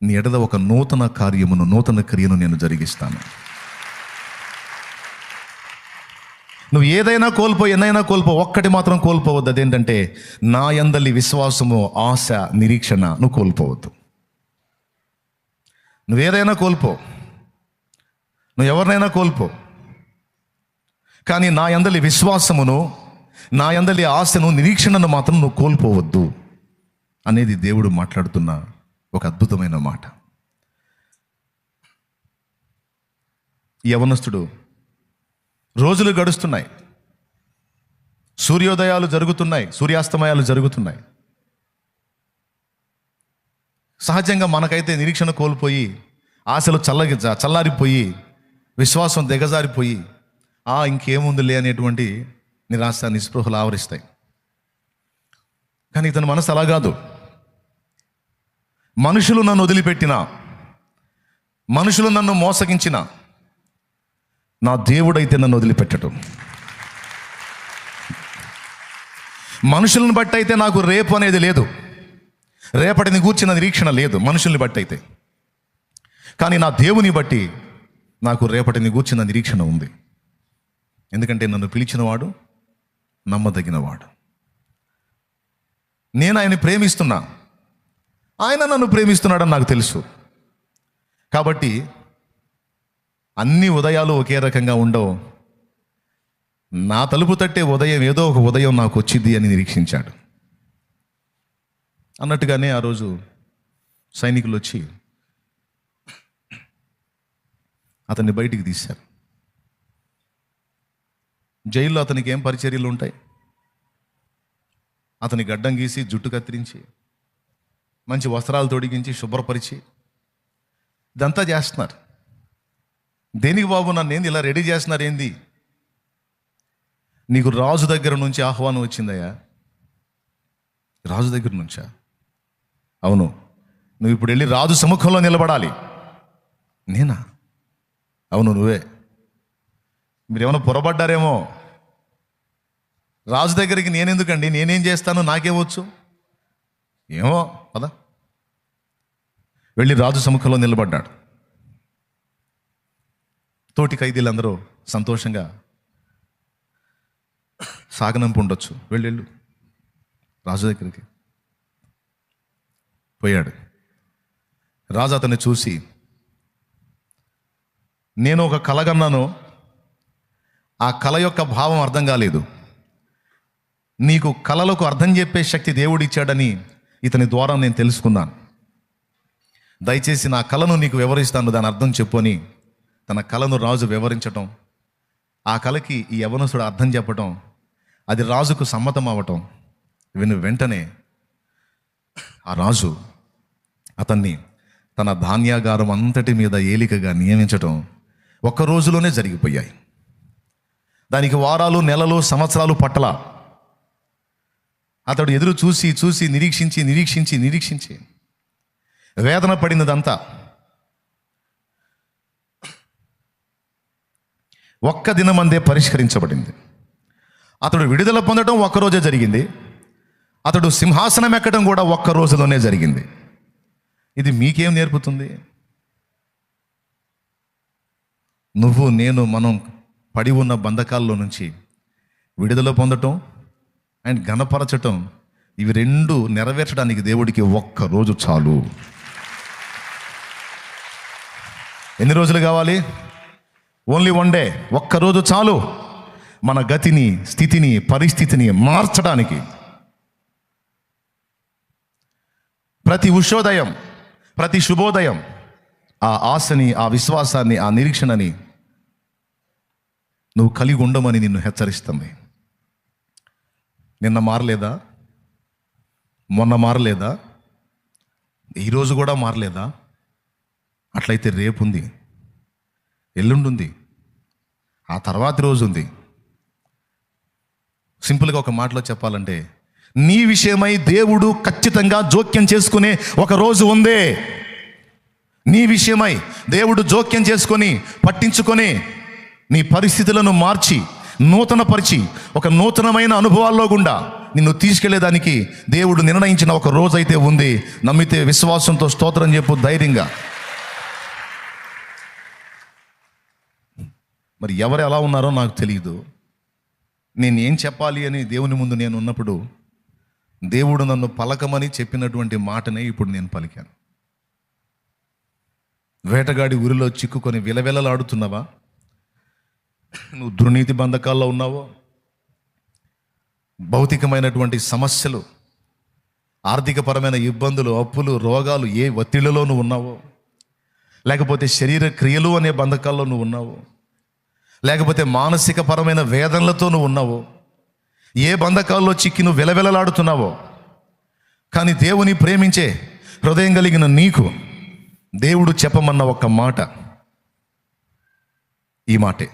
నీ ఎడల ఒక నూతన కార్యమును, నూతన క్రియను నేను జరిగిస్తాను. నువ్వు ఏదైనా కోల్పో, ఎన్నైనా కోల్పో, ఒక్కటి మాత్రం కోల్పోవద్దు. అదేంటంటే నా యందలి విశ్వాసము, ఆశ, నిరీక్షణ నువ్వు కోల్పోవద్దు. నువ్వేదైనా కోల్పో, నువ్వు ఎవరినైనా కోల్పో, కానీ నా యందలి విశ్వాసమును, నా యందలి ఆశను, నిరీక్షణను మాత్రం నువ్వు కోల్పోవద్దు అనేది దేవుడు మాట్లాడుతున్న ఒక అద్భుతమైన మాట. యవనస్తుడు, రోజులు గడుస్తున్నాయి, సూర్యోదయాలు జరుగుతున్నాయి, సూర్యాస్తమయాలు జరుగుతున్నాయి. సహజంగా మనకైతే నిరీక్షణ కోల్పోయి, ఆశలు చల్లారిపోయి, విశ్వాసం దిగజారిపోయి, ఇంకేముందిలే అనేటువంటి నిరాశ, నిస్పృహలు ఆవరిస్తాయి. కానీ ఇతని మనసు అలా కాదు. మనుషులు నన్ను వదిలిపెట్టినా, మనుషులు నన్ను మోసగించిన, నా దేవుడైతే నన్ను వదిలిపెట్టడం. మనుషులను బట్టి అయితే నాకు రేపు అనేది లేదు, రేపటిని గూర్చిన నిరీక్షణ లేదు మనుషుల్ని బట్టి అయితే. కానీ నా దేవుని బట్టి నాకు రేపటిని గూర్చిన నిరీక్షణ ఉంది. ఎందుకంటే నన్ను పిలిచినవాడు నమ్మదగినవాడు. నేను ఆయన్ని ప్రేమిస్తున్నా, ఆయన నన్ను ప్రేమిస్తున్నాడని నాకు తెలుసు. కాబట్టి అన్ని ఉదయాలు ఒకే రకంగా ఉండవు. నా తలుపు తట్టే ఉదయం ఏదో ఒక ఉదయం నాకు వచ్చింది అని నిరీక్షించాడు. అన్నట్టుగానే ఆ రోజు సైనికులు వచ్చి అతన్ని బయటికి తీశారు. జైల్లో అతనికి ఏం పరిచర్యలు ఉంటాయి? అతని గడ్డం గీసి, జుట్టు కత్తిరించి, మంచి వస్త్రాలు తొడిగించి, శుభ్రపరిచి ఇదంతా చేస్తున్నారు. దేనికి బాబు నన్ను ఏంది ఇలా రెడీ చేస్తున్నారు? ఏంది? నీకు రాజు దగ్గర నుంచి ఆహ్వానం వచ్చిందయ్యా. రాజు దగ్గర నుంచా? అవును. నువ్వు ఇప్పుడు వెళ్ళి రాజు సముఖంలో నిలబడాలి. నేనా? అవును, నువ్వే. మీరేమైనా పొరపడ్డారేమో. రాజు దగ్గరికి నేనెందుకండి, నేనేం చేస్తాను, నాకేవచ్చు? ఏమో పద. వెళ్ళి రాజు సముఖంలో నిలబడ్డాడు. తోటి ఖైదీలందరూ సంతోషంగా సాగనంపు ఉండొచ్చు. వెళ్ళు రాజు దగ్గరికి పోయాడు. రాజు అతన్ని చూసి, నేను ఒక కలగన్నాను, ఆ కళ యొక్క భావం అర్థం కాలేదు, నీకు కళలకు అర్థం చెప్పే శక్తి దేవుడిచ్చాడని ఇతని ద్వారా నేను తెలుసుకున్నాను. దయచేసి నా కళను నీకు వివరిస్తాను, దాని అర్థం చెప్పు అని తన కళను రాజు వివరించటం, ఆ కళకి ఈ యవనస్తుడు అర్థం చెప్పటం, అది రాజుకు సమ్మతం అవ్వటం విని వెంటనే ఆ రాజు అతన్ని తన ధాన్యాగారం అంతటి మీద ఏలికగా నియమించటం ఒక్క రోజులోనే జరిగిపోయాయి. దానికి వారాలు, నెలలు, సంవత్సరాలు పట్టల. అతడు ఎదురు చూసి నిరీక్షించి వేదన పడినదంతా ఒక్క దినమందే పరిష్కరించబడింది. అతడు విడుదల పొందడం ఒక్కరోజే జరిగింది. అతడు సింహాసనం ఎక్కడం కూడా ఒక్క రోజులోనే జరిగింది. ఇది మీకేం నేర్పుతుంది? నువ్వు నేను మనం పడి ఉన్న బంధకాల్లో నుంచి విడుదల పొందటం అండ్ ఘనపరచటం, ఇవి రెండు నెరవేర్చడానికి దేవుడికి ఒక్క రోజు చాలు. ఎన్ని రోజులు కావాలి? Only one day. ఒక్కరోజు చాలు మన గతిని, స్థితిని, పరిస్థితిని మార్చడానికి. ప్రతి ఉషోదయం, ప్రతి శుభోదయం ఆ ఆశని, ఆ విశ్వాసాన్ని, ఆ నిరీక్షణని నువ్వు కలిగి ఉండమని నిన్ను హెచ్చరిస్తుంది. నిన్న మారలేదా? మొన్న మారలేదా? ఈరోజు కూడా మారలేదా? అట్లయితే రేపు ఉంది, ఎల్లుండి ఉంది, ఆ తర్వాతి రోజు ఉంది. సింపుల్గా ఒక మాటలో చెప్పాలంటే, నీ విషయమై దేవుడు ఖచ్చితంగా జోక్యం చేసుకునే ఒక రోజు ఉందే. నీ విషయమై దేవుడు జోక్యం చేసుకొని, పట్టించుకొని, నీ పరిస్థితులను మార్చి, నూతనపరిచి, ఒక నూతనమైన అనుభవాల్లో గుండా నిన్ను తీసుకెళ్లేదానికి దేవుడు నిర్ణయించిన ఒక రోజు అయితే ఉంది. నమ్మితే విశ్వాసంతో స్తోత్రం చెప్పు ధైర్యంగా. మరి ఎవరు ఎలా ఉన్నారో నాకు తెలియదు. నేను ఏం చెప్పాలి అని దేవుని ముందు నేను ఉన్నప్పుడు దేవుడు నన్ను పలకమని చెప్పినటువంటి మాటనే ఇప్పుడు నేను పలికాను. వేటగాడి ఊరిలో చిక్కుకొని విలవిలలాడుతున్నావా? నువ్వు దుర్నీతి బంధకాల్లో ఉన్నావో, భౌతికమైనటువంటి సమస్యలు, ఆర్థికపరమైన ఇబ్బందులు, అప్పులు, రోగాలు, ఏ ఒత్తిళ్లలో నువ్వు ఉన్నావో, లేకపోతే శరీర క్రియలు అనే బంధకాల్లో నువ్వు ఉన్నావో, లేకపోతే మానసిక పరమైన వేదనలతో నువ్వు ఉన్నావో, ఏ బంధకాల్లో చిక్కి నువ్వు విలవిలలాడుతున్నావో, కానీ దేవుని ప్రేమించే హృదయం కలిగిన నీకు దేవుడు చెప్పమన్న ఒక్క మాట ఈ మాటే.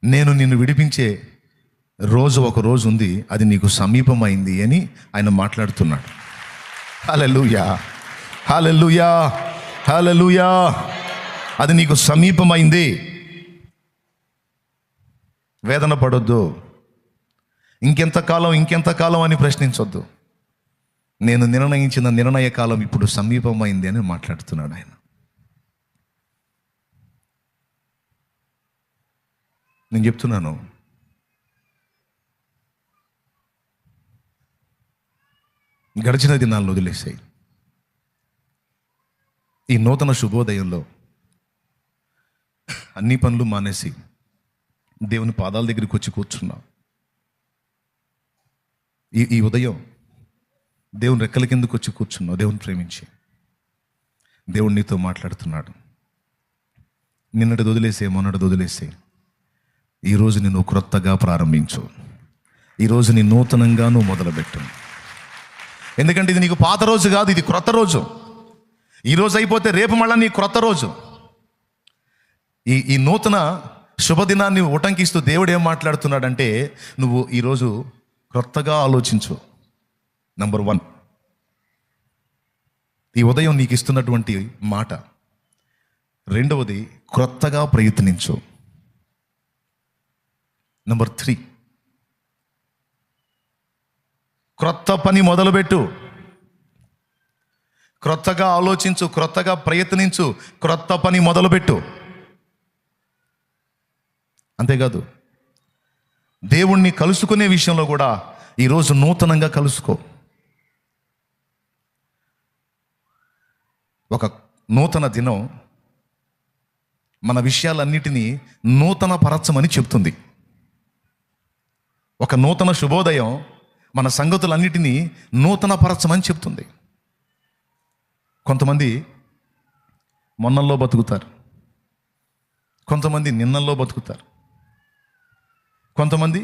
నేను నిన్ను విడిపించే రోజు ఒక రోజు ఉంది, అది నీకు సమీపమైంది అని ఆయన మాట్లాడుతున్నాడు. హల్లెలూయా, హల్లెలూయా, హల్లెలూయా. అది నీకు సమీపమైంది. వేదన పడొద్దు. ఇంకెంతకాలం అని ప్రశ్నించొద్దు. నేను నిర్ణయించిన నిర్ణయ కాలం ఇప్పుడు సమీపమైంది అని మాట్లాడుతున్నాడు ఆయన. నేను చెప్తున్నాను, గడిచిన దినాలను వదిలేసాయి. ఈ నూతన శుభోదయంలో అన్ని పనులు మానేసి దేవుని పాదాల దగ్గరికి వచ్చి కూర్చున్నాం. ఈ ఉదయం దేవుని రెక్కల కిందకు వచ్చి కూర్చున్నావు. దేవుని ప్రేమించి దేవుడు నీతో మాట్లాడుతున్నాడు. నిన్నటి వదిలేసే, మొన్నటి వదిలేసే, ఈరోజు నేను క్రొత్తగా ప్రారంభించు. ఈరోజు నీ నూతనంగా నువ్వు మొదలుపెట్టు. ఎందుకంటే ఇది నీకు పాత రోజు కాదు, ఇది క్రొత్త రోజు. ఈరోజు అయిపోతే రేపు మళ్ళీ నీ క్రొత్త రోజు. ఈ నూతన శుభదినాన్ని ఉటంకిస్తూ దేవుడు ఏం మాట్లాడుతున్నాడంటే, నువ్వు ఈరోజు క్రొత్తగా ఆలోచించు. నంబర్ 1, ఈ ఉదయం నీకు ఇస్తున్నటువంటి మాట. రెండవది, క్రొత్తగా ప్రయత్నించు. నంబర్ 3, క్రొత్త పని మొదలుపెట్టు. క్రొత్తగా ఆలోచించు, క్రొత్తగా ప్రయత్నించు, క్రొత్త పని మొదలుపెట్టు. అంతేకాదు, దేవుణ్ణి కలుసుకునే విషయంలో కూడా ఈరోజు నూతనంగా కలుసుకో. ఒక నూతన దినం మన విషయాలన్నిటినీ నూతన పరచమని చెప్తుంది. ఒక నూతన శుభోదయం మన సంగతులన్నిటినీ నూతన పరచమని చెప్తుంది. కొంతమంది మొన్నల్లో బతుకుతారు, కొంతమంది నిన్నల్లో బతుకుతారు, కొంతమంది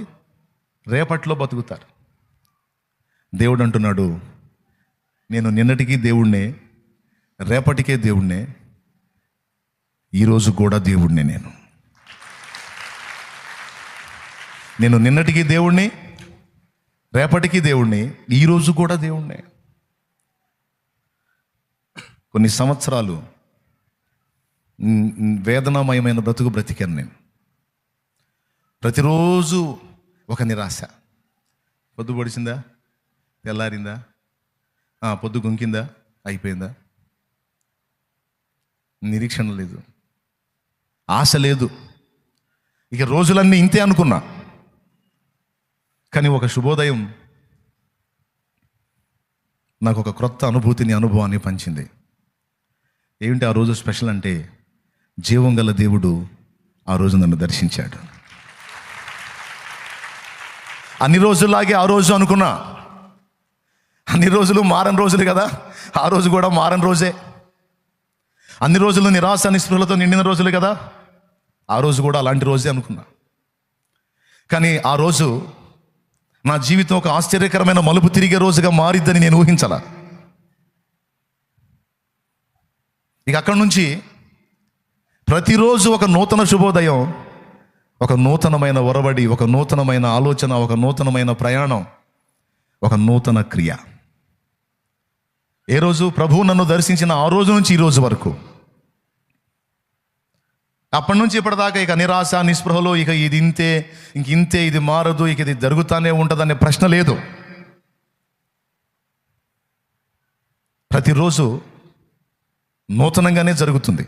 రేపట్లో బతుకుతారు. దేవుడు అంటున్నాడు, నేను నిన్నటికి దేవుణ్ణే, రేపటికే దేవుణ్ణే, ఈరోజు కూడా దేవుణ్ణే. నేను నిన్నటికి దేవుణ్ణి, రేపటికి దేవుణ్ణి, ఈరోజు కూడా దేవుణ్ణే. కొన్ని సంవత్సరాలు వేదనామయమైన బ్రతుకు బ్రతికాను నేను. ప్రతిరోజు ఒక నిరాశ. పొద్దు పొడిచిందా, తెల్లారిందా, పొద్దు గుంకిందా, అయిపోయిందా, నిరీక్షణ లేదు, ఆశ లేదు, ఇక రోజులన్నీ ఇంతే అనుకున్నా. కానీ ఒక శుభోదయం నాకు ఒక క్రొత్త అనుభవాన్ని పంచింది. ఏమిటి ఆ రోజు స్పెషల్ అంటే, జీవం గల దేవుడు ఆ రోజు నన్ను దర్శించాడు. అన్ని రోజుల్లాగే ఆ రోజు అనుకున్నా, అన్ని రోజులు మారని రోజులు కదా, ఆ రోజు కూడా మారని రోజే. అన్ని రోజులు నిరాశ నిస్పృహలతో నిండిన రోజులు కదా, ఆ రోజు కూడా అలాంటి రోజే అనుకున్నా. కానీ ఆ రోజు నా జీవితం ఒక ఆశ్చర్యకరమైన మలుపు తిరిగే రోజుగా మారిద్దని నేను ఊహించాల. ఇక అక్కడి నుంచి ప్రతిరోజు ఒక నూతన శుభోదయం, ఒక నూతనమైన ఒరబడి, ఒక నూతనమైన ఆలోచన, ఒక నూతనమైన ప్రయాణం, ఒక నూతన క్రియ. ఏ రోజు ప్రభువు నన్ను దర్శించిన ఆ రోజు నుంచి ఈ రోజు వరకు, అప్పటి నుంచి ఇప్పటిదాకా ఇక నిరాశ నిస్పృహలో ఇక ఇది ఇంతే, ఇది మారదు, ఇక ఇది జరుగుతానే ఉంటుందనే ప్రశ్న లేదు. ప్రతిరోజు నూతనంగానే జరుగుతుంది.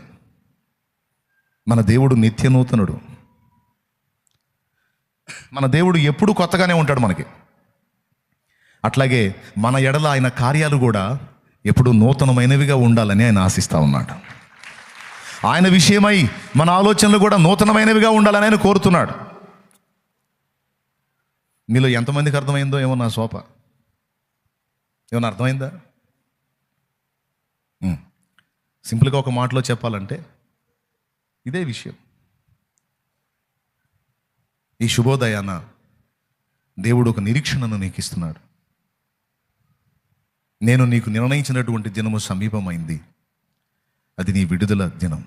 మన దేవుడు నిత్య నూతనుడు. మన దేవుడు ఎప్పుడు కొత్తగానే ఉంటాడు మనకి. అట్లాగే మన ఎడల ఆయన కార్యాలు కూడా ఎప్పుడు నూతనమైనవిగా ఉండాలని ఆయన ఆశిస్తూ ఉన్నాడు. ఆయన విషయమై మన ఆలోచనలు కూడా నూతనమైనవిగా ఉండాలని ఆయన కోరుతున్నాడు. మీలో ఎంతమందికి అర్థమైందో ఏమో నా శోభ, ఏమన్నా అర్థమైందా? సింపుల్గా ఒక మాటలో చెప్పాలంటే ఇదే విషయం. ఈ శుభోదయాన దేవుడు ఒక నిరీక్షణను నీకు ఇస్తున్నాడు. నేను నీకు నిర్ణయించినటువంటి దినము సమీపమైంది. అది నీ విడుదల దినం,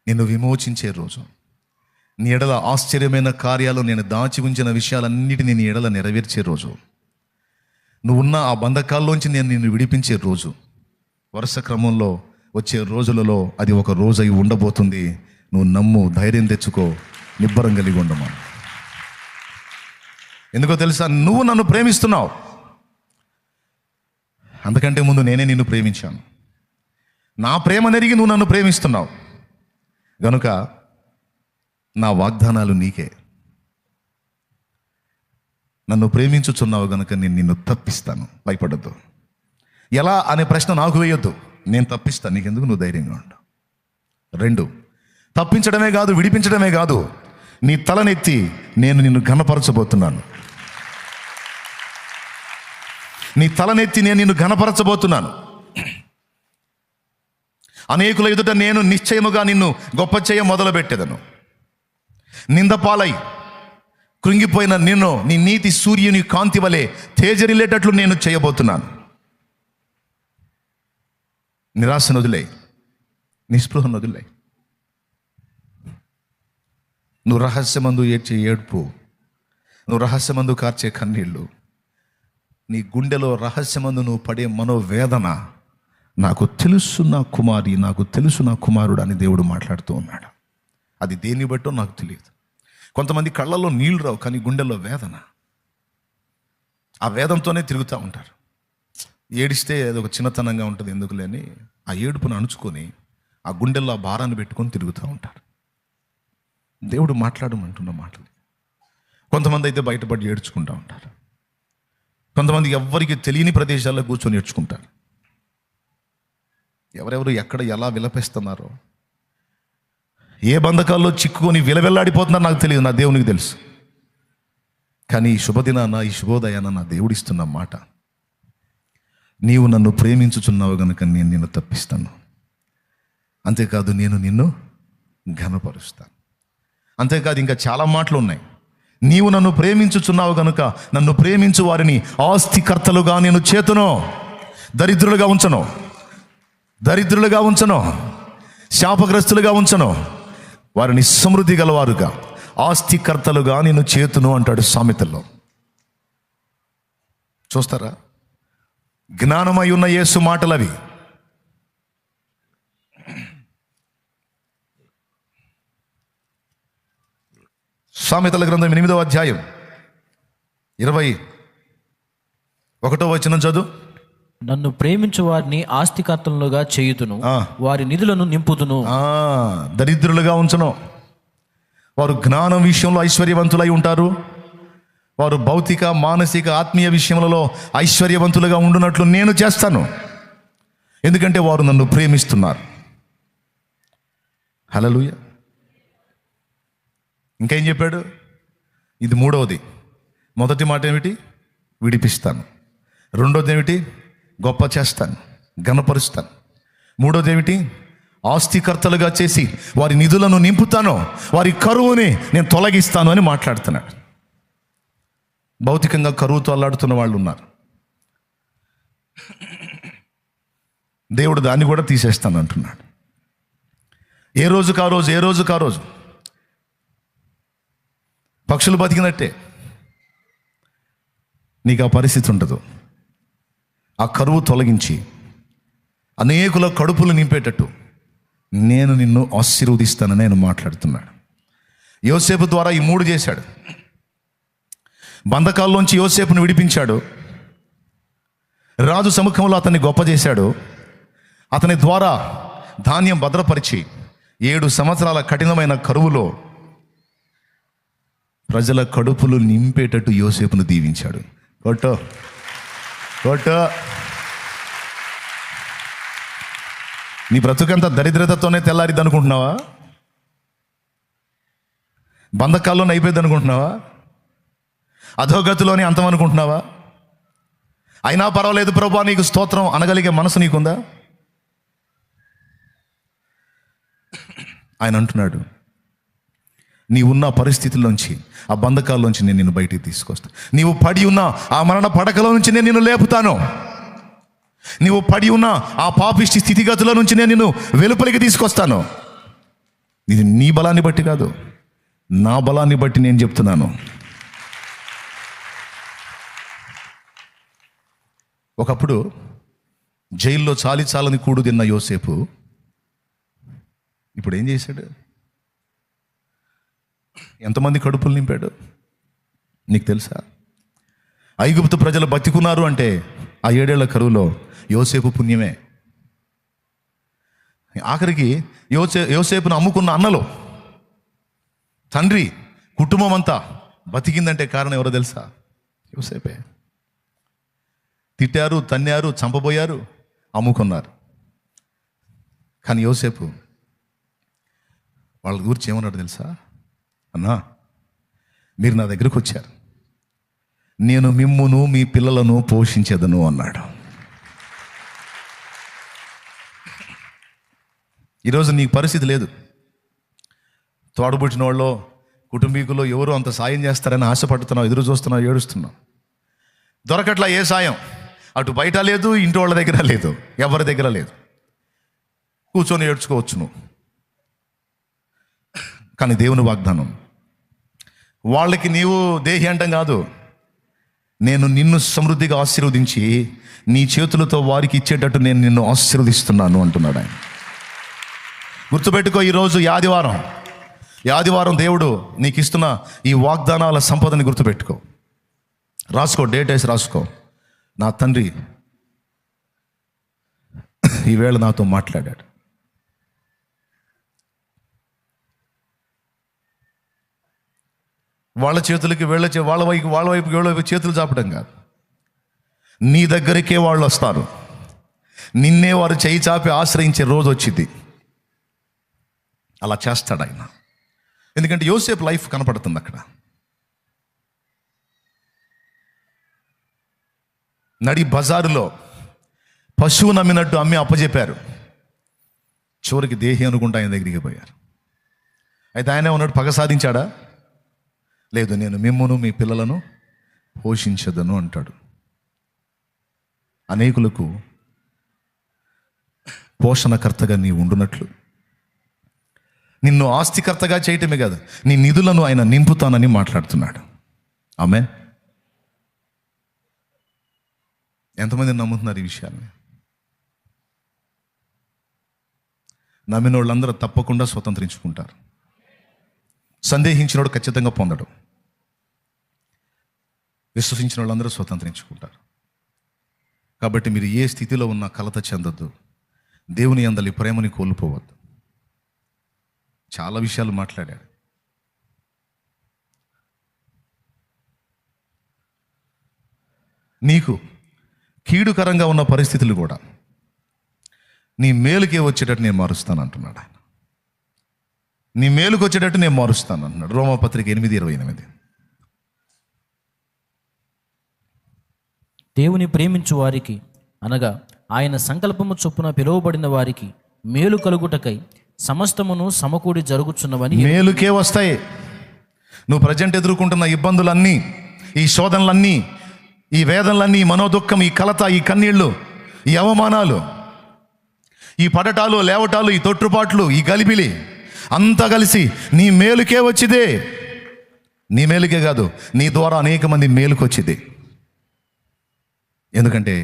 నిన్ను విమోచించే రోజు. నీ ఎడల ఆశ్చర్యమైన కార్యాలు, నేను దాచి ఉంచిన విషయాలన్నిటినీ నీ ఎడల నెరవేర్చే రోజు. నువ్వున్న ఆ బంధకాల్లోంచి నేను నిన్ను విడిపించే రోజు. వరుస క్రమంలో వచ్చే రోజులలో అది ఒక రోజు అయి ఉండబోతుంది. నువ్వు నమ్ము, ధైర్యం తెచ్చుకో, నిబ్బరం కలిగి ఉండమా. ఎందుకో తెలుసా? నువ్వు నన్ను ప్రేమిస్తున్నావు. అంతకంటే ముందు నేనే నిన్ను ప్రేమించాను. నా ప్రేమ నెరిగి నువ్వు నన్ను ప్రేమిస్తున్నావు గనుక నా వాగ్దానాలు నీకే. నన్ను ప్రేమించుచున్నావు గనుక నేను నిన్ను తప్పిస్తాను. భయపడద్దు. ఎలా అనే ప్రశ్న నాకు వేయొద్దు. నేను తప్పిస్తాను, నీకెందుకు, నువ్వు ధైర్యంగా ఉండు. 2, తప్పించడమే కాదు, విడిపించడమే కాదు, నీ తలనెత్తి నేను నిన్ను ఘనపరచబోతున్నాను. నీ తలనెత్తి నేను నిన్ను ఘనపరచబోతున్నాను. అనేకుల ఎదుట నేను నిశ్చయముగా నిన్ను గొప్ప చేయ మొదలుపెట్టేదను. నిందపాలై కృంగిపోయిన నిన్ను నీ నీతి సూర్యుని కాంతి వలె తేజరిల్లేటట్లు నేను చేయబోతున్నాను. నిరాశను వదిలే, నిస్పృహను వదిలే. నువ్వు రహస్యమందు ఏడ్చే ఏడ్పు, నువ్వు రహస్యమందు కార్చే కన్నీళ్ళు, నీ గుండెలో రహస్యమందు నువ్వు పడే మనోవేదన, నాకు తెలుసు నా కుమారి, నాకు తెలుసు నా కుమారుడు అని దేవుడు మాట్లాడుతూ ఉన్నాడు. అది దేన్ని బట్టో నాకు తెలియదు. కొంతమంది కళ్ళల్లో నీళ్ళు రావు, కానీ గుండెల్లో వేదన. ఆ వేదంతోనే తిరుగుతూ ఉంటారు. ఏడిస్తే అది ఒక చిన్నతనంగా ఉంటుంది, ఎందుకు లేని ఆ ఏడుపును అణుచుకొని ఆ గుండెల్లో ఆ భారాన్ని పెట్టుకొని తిరుగుతూ ఉంటారు. దేవుడు మాట్లాడమంటున్న మాటలు. కొంతమంది అయితే బయటపడి ఏడ్చుకుంటూ ఉంటారు. కొంతమంది ఎవ్వరికి తెలియని ప్రదేశాల్లో కూర్చొని ఏడ్చుకుంటారు. ఎవరెవరు ఎక్కడ ఎలా విలపిస్తున్నారో, ఏ బంధకాల్లో చిక్కుకొని విలవెల్లాడిపోతున్నారో నాకు తెలియదు, నా దేవునికి తెలుసు. కానీ ఈ శుభదినాన, ఈ శుభోదయాన నా దేవుడు ఇస్తున్న మాట, నీవు నన్ను ప్రేమించుచున్నావు గనుక నేను నిన్ను తప్పిస్తాను. అంతేకాదు, నేను నిన్ను ఘనపరుస్తాను. అంతేకాదు, ఇంకా చాలా మాటలు ఉన్నాయి. నీవు నన్ను ప్రేమించుచున్నావు గనుక నన్ను ప్రేమించు వారిని ఆస్తికర్తలుగా నేను చేతును. దరిద్రులుగా ఉంచను, దరిద్రులుగా ఉంచను, శాపగ్రస్తులుగా ఉంచను, వారిని సమృద్ధి గలవారుగా, ఆస్తికర్తలుగా నేను చేతును అంటాడు సామెతల్లో. చూస్తారా? జ్ఞానమై ఉన్న యేసు మాటలు అవి. సామెతల గ్రంథం 8వ అధ్యాయం 21వ వచనం చదువు. నన్ను ప్రేమించు వారిని ఆస్తికర్తలుగా చేయుదును, వారి నిధులను నింపుదును. దరిద్రులుగా ఉంచను. వారు జ్ఞానం విషయంలో ఐశ్వర్యవంతులై ఉంటారు. వారు భౌతిక, మానసిక, ఆత్మీయ విషయములలో ఐశ్వర్యవంతులుగా ఉండునట్లు నేను చేస్తాను. ఎందుకంటే వారు నన్ను ప్రేమిస్తున్నారు. హల్లెలూయా. ఇంకేం చెప్పాడు? ఇది మూడవది. మొదటి మాట ఏమిటి? విడిపిస్తాను. రెండోది ఏమిటి? గొప్ప చేస్తాను, ఘనపరుస్తాను. మూడోది ఏమిటి? ఆస్తికర్తలుగా చేసి వారి నిధులను నింపుతాను, వారి కరువుని నేను తొలగిస్తాను అని మాట్లాడుతున్నాడు. భౌతికంగా కరువుతో అల్లాడుతున్న వాళ్ళు ఉన్నారు. దేవుడు దాన్ని కూడా తీసేస్తాను అంటున్నాడు. ఏ రోజుకు ఆ రోజు పక్షులు బతికినట్టే నీకు ఆ పరిస్థితి ఉండదు. ఆ కరువు తొలగించి అనేకుల కడుపులు నింపేటట్టు నేను నిన్ను ఆశీర్వదిస్తానని నేను మాట్లాడుతున్నాడు. యోసేపు ద్వారా ఈ 3 చేశాడు. బంధకాల్లోంచి యోసేపును విడిపించాడు. రాజు సముఖంలో అతన్ని గొప్ప చేశాడు. అతని ద్వారా ధాన్యం భద్రపరిచి 7 సంవత్సరాల కఠినమైన కరువులో ప్రజల కడుపులు నింపేటట్టు యోసేపును దీవించాడు. కొట్టో. నీ బ్రతుకంతా దరిద్రతతోనే తెల్లారిద్ది అనుకుంటున్నావా? బంధకాల్లోనే అయిపోయింది అనుకుంటున్నావా? అధోగతిలోనే అంతం అనుకుంటున్నావా? అయినా పర్వాలేదు ప్రభువా నీకు స్తోత్రం అనగలిగే మనసు నీకుందా? ఆయన అంటున్నాడు, నీవున్న పరిస్థితుల్లోంచి, ఆ బంధకాల్లోంచి నేను నిన్ను బయటికి తీసుకొస్తాను. నీవు పడి ఉన్న ఆ మరణ పడకలో నుంచి నేను నిన్ను లేపుతాను. నీవు పడి ఉన్న ఆ పాపిష్టి స్థితిగతుల నుంచి నేను నిన్ను వెలుపలికి తీసుకొస్తాను. ఇది నీ బలాన్ని బట్టి కాదు, నా బలాన్ని బట్టి నేను చెప్తున్నాను. ఒకప్పుడు జైల్లో చాలని కూడు తిన్న యోసేపు ఇప్పుడు ఏం చేశాడు? ఎంతమంది కడుపులు నింపాడు నీకు తెలుసా? ఐగుప్తు ప్రజలు బతికున్నారు అంటే ఆ 7 ఏళ్ల కరువులో యోసేపు పుణ్యమే. ఆఖరికి యోసేపును అమ్ముకున్న అన్నలు, తండ్రి, కుటుంబం అంతా బతికిందంటే కారణం ఎవరో తెలుసా? యోసేపే. తిట్టారు, తన్నారు, చంపబోయారు, అమ్ముకున్నారు. కానీ యోసేపు వాళ్ళ గురించి ఏమన్నాడు తెలుసా? అన్నా, మీరు నా దగ్గరకు వచ్చారు, నేను మిమ్మును మీ పిల్లలను పోషించేదను అన్నాడు. ఈరోజు నీకు పరిస్థితి లేదు. తోడబుట్టిన వాళ్ళు, కుటుంబీకులు ఎవరు అంత సాయం చేస్తారని ఆశపడుతున్నావు, ఎదురు చూస్తున్నావు, ఏడుస్తున్నావు. దొరకట్లా ఏ సాయం. అటు బయట లేదు, ఇంటి వాళ్ళ దగ్గర లేదు, ఎవరి దగ్గర లేదు. కూర్చొని ఏడ్చుకోవచ్చు నువ్వు. కానీ దేవుని వాగ్దానం, వాళ్ళకి నీవు దేహి అంటం కాదు, నేను నిన్ను సమృద్ధిగా ఆశీర్వదించి నీ చేతులతో వారికి ఇచ్చేటట్టు నేను నిన్ను ఆశీర్వదిస్తున్నాను అంటున్నాడు ఆయన. గుర్తుపెట్టుకో, ఈరోజు ఈ ఆదివారం దేవుడు నీకు ఇస్తున్న ఈ వాగ్దానాల సంపదని గుర్తుపెట్టుకో. రాసుకో, డేట్ వేసి రాసుకో. నా తండ్రి ఈవేళ నాతో మాట్లాడాడు. వాళ్ళ చేతులకి వాళ్ళ వైపు చేతులు చాపడం కాదు, నీ దగ్గరికే వాళ్ళు వస్తారు. నిన్నే వారు చేయి చాపి ఆశ్రయించే రోజు వచ్చింది. అలా చేస్తాడు ఆయన. ఎందుకంటే యోసేపు లైఫ్ కనపడుతుంది అక్కడ. నడి బజారులో పశువు నమ్మినట్టు అమ్మి అప్పచెప్పారు. చివరికి దేహి అనుకుంటా ఆయన దగ్గరికి పోయారు. అయితే ఆయనే ఉన్నాడు, పగ సాధించాడా? లేదు, నేను మిమ్మును మీ పిల్లలను పోషించదను అంటాడు. అనేకులకు పోషణకర్తగా నీ ఉండునట్లు, నిన్ను ఆస్తికర్తగా చేయటమే కాదు, నీ నిధులను ఆయన నింపుతానని మాట్లాడుతున్నాడు. ఆమేన్. ఎంతమంది నమ్ముతున్నారు ఈ విషయాన్ని? నమ్మిన వాళ్ళందరూ తప్పకుండా స్వతంత్రించుకుంటారు. సందేహించినోడు ఖచ్చితంగా పొందడు. విశ్వసించిన వాళ్ళందరూ స్వతంత్రించుకుంటారు. కాబట్టి మీరు ఏ స్థితిలో ఉన్నా కలత చెందొద్దు. దేవుని యందలి ప్రేమని కోల్పోవద్దు. చాలా విషయాలు మాట్లాడాడు. నీకు కీడుకరంగా ఉన్న పరిస్థితులు కూడా నీ మేలుకే వచ్చేటట్టు నేను మారుస్తాను అంటున్నాడు ఆయన. నీ మేలుకు వచ్చేటట్టు నేను మారుస్తాను అంటున్నాడు. రోమాపత్రిక 8:28. దేవుని ప్రేమించు వారికి, అనగా ఆయన సంకల్పము చొప్పున పిలువబడిన వారికి మేలు కలుగుటకై సమస్తమును సమకూడి జరుగుచున్నవని. మేలుకే వస్తాయి. నువ్వు ప్రజెంట్ ఎదుర్కొంటున్న ఇబ్బందులన్నీ, ఈ శోధనలన్నీ, ఈ వేదనలన్నీ, ఈ మనోదుఖం, ఈ కలత, ఈ కన్నీళ్లు, ఈ అవమానాలు, ఈ పడటాలు, లేవటాలు, ఈ తొట్టుపాట్లు, ఈ గలిబిలి అంతా కలిసి నీ మేలుకే వచ్చిదే. నీ మేలుకే కాదు, నీ ద్వారా అనేక మంది మేలుకు వచ్చింది. ఎందుకంటే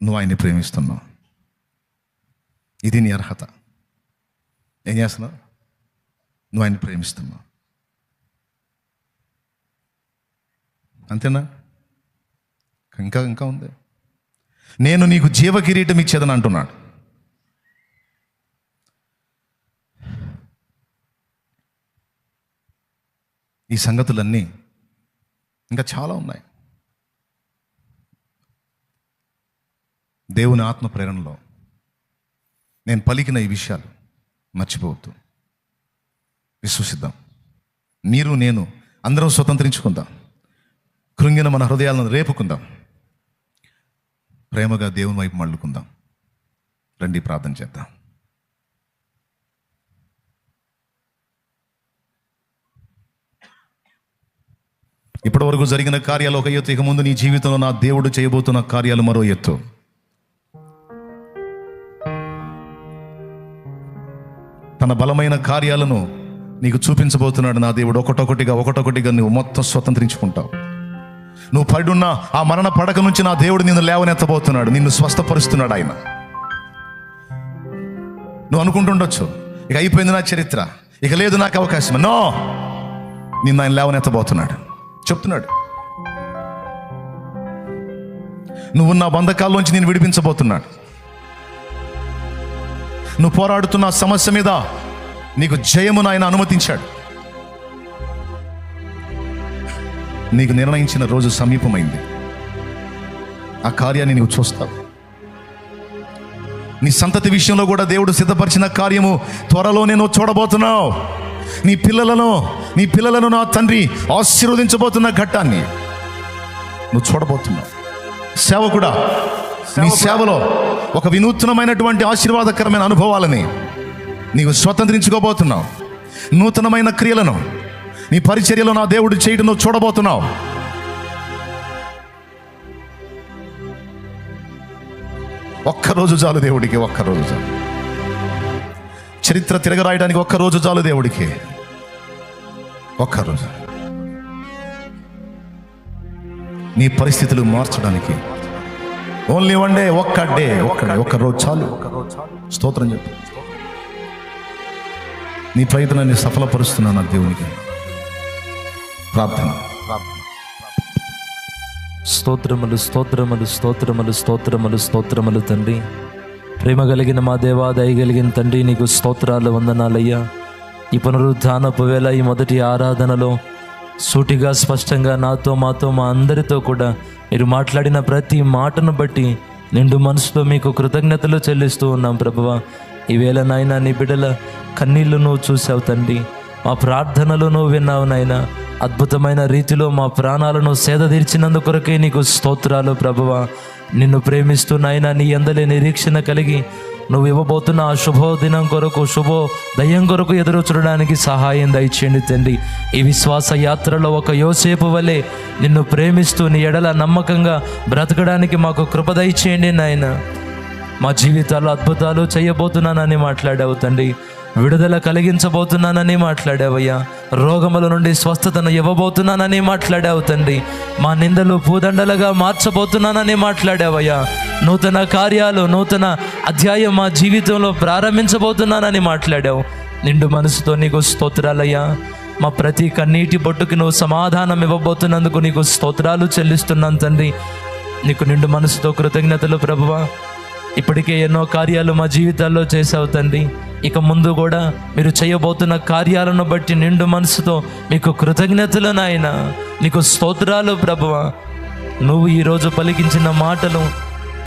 నువ్వు ఆయన్ని ప్రేమిస్తున్నావు. ఇది నీ అర్హత. ఏం చేస్తున్నావు? నువ్వు ఆయన్ని ప్రేమిస్తున్నావు. అంతేనా? ఇంకా ఉంది. నేను నీకు జీవ కిరీటం ఇచ్చేదని అంటున్నాడు. ఈ సంగతులన్నీ ఇంకా చాలా ఉన్నాయి. దేవుని ఆత్మ ప్రేరణలో నేను పలికిన ఈ విషయాలు మర్చిపోవద్దు. విశ్వసిద్దాం. మీరు, నేను అందరం స్వతంత్రించుకుందాం. కృంగిన మన హృదయాలను రేపుకుందాం. ప్రేమగా దేవుని వైపు మళ్ళుకుందాం. రండి ప్రార్థన చేద్దాం. ఇప్పటి వరకు జరిగిన కార్యాలు ఒక ఎత్తు, ఇక ముందు నీ జీవితంలో నా దేవుడు చేయబోతున్న కార్యాలు మరో ఎత్తు. తన బలమైన కార్యాలను నీకు చూపించబోతున్నాడు నా దేవుడు. ఒకటొకటిగా నువ్వు మొత్తం స్వతంత్రించుకుంటావు. నువ్వు పడున్న ఆ మరణ పడక నుంచి నా దేవుడు నిన్ను లేవనెత్తబోతున్నాడు. నిన్ను స్వస్థపరుస్తున్నాడు ఆయన. నువ్వు అనుకుంటుండొచ్చు, ఇక అయిపోయింది నా చరిత్ర, ఇక లేదు నాకు అవకాశం. నో, నిన్ను ఆయన లేవనెత్తబోతున్నాడు. చెప్తున్నాడు, నువ్వున్న బంధకాల్లోంచి నేను విడిపించబోతున్నాడు. నువ్వు పోరాడుతున్న సమస్య మీద నీకు జయమును ఆయన అనుమతించాడు. నీకు నిర్ణయించిన రోజు సమీపమైంది. ఆ కార్యాన్ని నీవు చూస్తావు. నీ సంతతి విషయంలో కూడా దేవుడు సిద్ధపరిచిన కార్యము త్వరలోనే నువ్వు చూడబోతున్నావు. నీ పిల్లలను నా తండ్రి ఆశీర్వదించబోతున్న ఘట్టాన్ని నువ్వు చూడబోతున్నావు. సేవకుడా, నీ సేవలో ఒక వినూత్నమైనటువంటి ఆశీర్వాదకరమైన అనుభవాలని నీవు స్వతంత్రించుకోబోతున్నావు. నూతనమైన క్రియలను నీ పరిచర్యలో నా దేవుడు చేయడం నువ్వు చూడబోతున్నావు. ఒక్కరోజు చాలు దేవుడికి, ఒక్కరోజు చాలు. చరిత్ర తిరగరాయడానికి ఒక్కరోజు చాలు దేవుడికి, ఒక్కరోజు. నీ పరిస్థితులు మార్చడానికి ఓన్లీ వన్ డే, ఒక్క రోజు చాలు. స్తోత్రం చెప్పు. నీ ప్రయత్నాన్ని సఫలపరుస్తున్నాను నా దేవునికి. ప్రార్థన. స్తోత్రములు స్తోత్రములు స్తోత్రములు స్తోత్రములు స్తోత్రములు తండ్రి. ప్రేమ కలిగిన మా దేవా, దయ కలిగిన తండ్రి, నీకు స్తోత్రాలు, వందనాలయ్యా. ఈ పునరుద్ధానపు వేళ, ఈ మొదటి ఆరాధనలో సూటిగా స్పష్టంగా నాతో, మాతో, మా అందరితో కూడా మీరు మాట్లాడిన ప్రతి మాటను బట్టి నిండు మనసుతో మీకు కృతజ్ఞతలు చెల్లిస్తూ ఉన్నాం ప్రభువా. ఈవేళ నాయన నీ బిడ్డల కన్నీళ్లు నువ్వు చూసావు తండ్రి. మా ప్రార్థనలు నువ్వు విన్నావు నాయన. అద్భుతమైన రీతిలో మా ప్రాణాలను సేద తీర్చినందుకొరకే నీకు స్తోత్రాలు ప్రభువా. నిన్ను ప్రేమిస్తూ నాయన నీ యందలే నిరీక్షణ కలిగి నువ్వు ఇవ్వబోతున్న ఆ శుభోదినం కొరకు, శుభోదయం కొరకు ఎదురు చూడడానికి సహాయం దయచేయండి తండ్రి. ఈ విశ్వాస యాత్రలో ఒక యోసేపు వలె నిన్ను ప్రేమిస్తూ నీ ఎడల నమ్మకంగా బ్రతకడానికి మాకు కృప దయచేయండి నాయన. మా జీవితాల్లో అద్భుతాలు చేయబోతున్నానని మాట్లాడావు తండ్రి. విడుదల కలిగించబోతున్నానని మాట్లాడావయ్యా. రోగముల నుండి స్వస్థతను ఇవ్వబోతున్నానని మాట్లాడావు తండ్రి. మా నిందలు పూదండలుగా మార్చబోతున్నానని మాట్లాడావయ్యా. నూతన కార్యాలు, నూతన అధ్యాయం మా జీవితంలో ప్రారంభించబోతున్నానని మాట్లాడావు. నిండు మనసుతో నీకు స్తోత్రాలయ్యా. మా ప్రతి కన్నీటి బొట్టుకి నువ్వు సమాధానం ఇవ్వబోతున్నందుకు నీకు స్తోత్రాలు చెల్లిస్తున్నాను తండ్రి. నీకు నిండు మనసుతో కృతజ్ఞతలు ప్రభువా. ఇప్పటికే ఎన్నో కార్యాలు మా జీవితాల్లో చేసావు తండ్రి. ఇక ముందు కూడా మీరు చేయబోతున్న కార్యాలను బట్టి నిండు మనసుతో మీకు కృతజ్ఞతలు నాయన, నీకు స్తోత్రాలు ప్రభువా. నువ్వు ఈరోజు పలికించిన మాటలు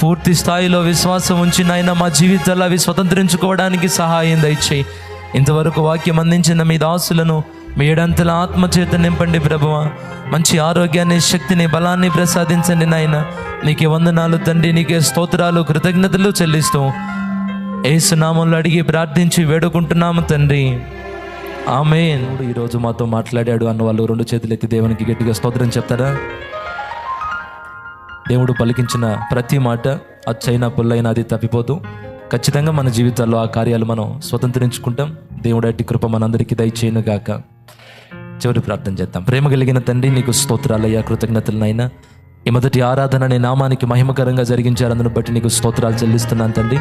పూర్తి స్థాయిలో విశ్వాసం ఉంచి నాయన మా జీవితాల్లో అవి స్వతంత్రించుకోవడానికి సహాయం దయచేయి. ఇంతవరకు వాక్యం అందించిన మీ దాసులను మీ ఏడంతల ఆత్మచేత నింపండి ప్రభువా. మంచి ఆరోగ్యాన్ని, శక్తిని, బలాన్ని ప్రసాదించండి నాయన. నీకే వందనాలు తండ్రి, నీకే స్తోత్రాలు, కృతజ్ఞతలు చెల్లిస్తూ యేసు నామంలో అడిగి ప్రార్థించి వేడుకుంటున్నాము తండ్రి, ఆమేన్. ఈరోజు మాతో మాట్లాడాడు అన్న వాళ్ళు 2 చేతులు ఎత్తి దేవునికి గట్టిగా స్తోత్రం చెప్తారా? దేవుడు పలికించిన ప్రతి మాట అచ్చైనా పుల్లైనా అది తప్పిపోతూ ఖచ్చితంగా మన జీవితాల్లో ఆ కార్యాలు మనం స్వతంత్రించుకుంటాం. దేవుడు అట్టి కృప మనందరికీ దయచేయను గాక. చివరి ప్రార్థన చేద్దాం. ప్రేమ కలిగిన తండ్రి, నీకు స్తోత్రాలయ్యా, కృతజ్ఞతలనైనా. ఈ మొదటి ఆరాధన నీ నామానికి మహిమకరంగా జరిగించారు, అందును బట్టి నీకు స్తోత్రాలు చెల్లిస్తున్నాను తండ్రి.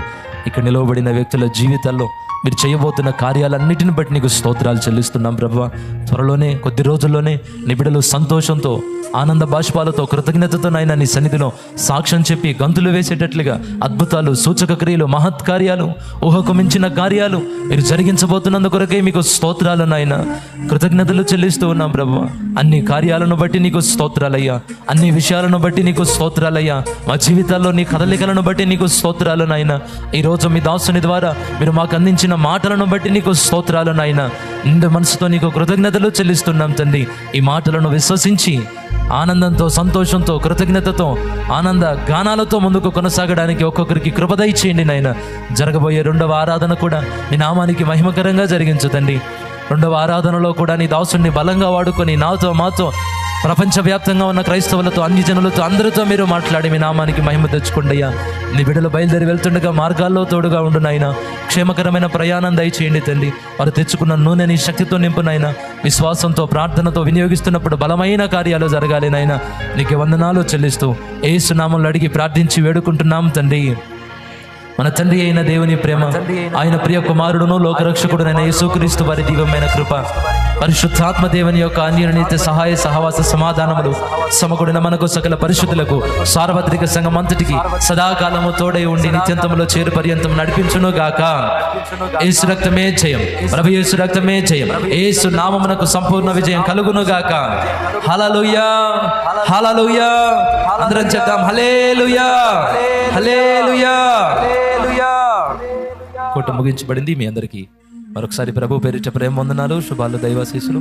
ఇక్కడ నిలవబడిన వ్యక్తుల జీవితాల్లో మీరు చేయబోతున్న కార్యాలన్నిటిని బట్టి నీకు స్తోత్రాలు చెల్లిస్తున్నాం ప్రభువా. త్వరలోనే, కొద్ది రోజుల్లోనే నీ బిడ్డలు సంతోషంతో, ఆనంద బాష్పాలతో, కృతజ్ఞతతో నాయన నీ సన్నిధిలో సాక్ష్యం చెప్పి గంతులు వేసేటట్లుగా అద్భుతాలు, సూచక క్రియలు, మహత్కార్యాలు, ఊహకు మించిన కార్యాలు మీరు జరిగించబోతున్నందు కొరకే మీకు స్తోత్రాలు నాయన. కృతజ్ఞతలు చెల్లిస్తూ ఉన్నాం ప్రభువా. అన్ని కార్యాలను బట్టి నీకు స్తోత్రాలయ్యా, అన్ని విషయాలను బట్టి నీకు స్తోత్రాలయ్యా. మా జీవితాల్లో నీ కదలికలను బట్టి నీకు స్తోత్రాలు నాయన. ఈరోజు మీ దాసుని ద్వారా మీరు మాకు అందించిన మాటలను బట్టి నీకు స్తోత్రాలు నాయన. నిండు మనసుతో నీకు కృతజ్ఞతలు చెల్లిస్తున్నాం తండ్రి. ఈ మాటలను విశ్వసించి ఆనందంతో, సంతోషంతో, కృతజ్ఞతతో, ఆనంద గానాలతో ముందుకు కొనసాగడానికి ఒక్కొక్కరికి కృప దయచేయండి నాయన. జరగబోయే 2వ ఆరాధన కూడా నీ నామానికి మహిమకరంగా జరిగించు తండ్రి. 2వ ఆరాధనలో కూడా నీ దాసుని బలంగా వాడుకొని నాతో, మాతో, ప్రపంచవ్యాప్తంగా ఉన్న క్రైస్తవులతో, అన్ని జనులతో, అందరితో మీరు మాట్లాడి మీ నామానికి మహిమ తెచ్చుకోండి అయ్యా. నీ బిడ్డలు బయలుదేరి వెళ్తుండగా మార్గాల్లో తోడుగా ఉండు నాయన. క్షేమకరమైన ప్రయాణం దయచేయండి తండ్రి. వారు తెచ్చుకున్న నూనెని శక్తితో నింపు నాయన. విశ్వాసంతో, ప్రార్థనతో వినియోగిస్తున్నప్పుడు బలమైన కార్యాలు జరగాలి నాయన. నీకు వందనాలు చెల్లిస్తూ యేసు నామములో అడిగి ప్రార్థించి వేడుకుంటున్నాం తండ్రి. మన తండ్రి అయిన దేవుని ప్రేమ, ఆయన ప్రియ కుమారుడును లోకరక్షకుడునైన యేసుక్రీస్తు వారి దివ్యమైన కృప, పరిశుద్ధాత్మ దేవుని యొక్క అన్యోన్యత సహాయ సహవాస సమాధానములు సమకూడిన మనకు సకల పరిశుద్ధులకు సార్వత్రిక సంఘం అంతటికి సదాకాలము తోడై ఉండి నిత్యంతములో చేరు పర్యంతం నడిపించును గాక. యేసు రక్తమే జయం, ప్రభు యేసు రక్తమే జయం. యేసు నామమునకు సంపూర్ణ విజయం కలుగును గాక. హల్లెలూయా, హల్లెలూయా. అందరం చెప్దాం హల్లెలూయా, హల్లెలూయా. కోట ముగించబడింది. మీ అందరికీ మరొకసారి ప్రభు పేరిట ప్రేమ వందనాలు, శుభాలు, దైవాశీస్సులు.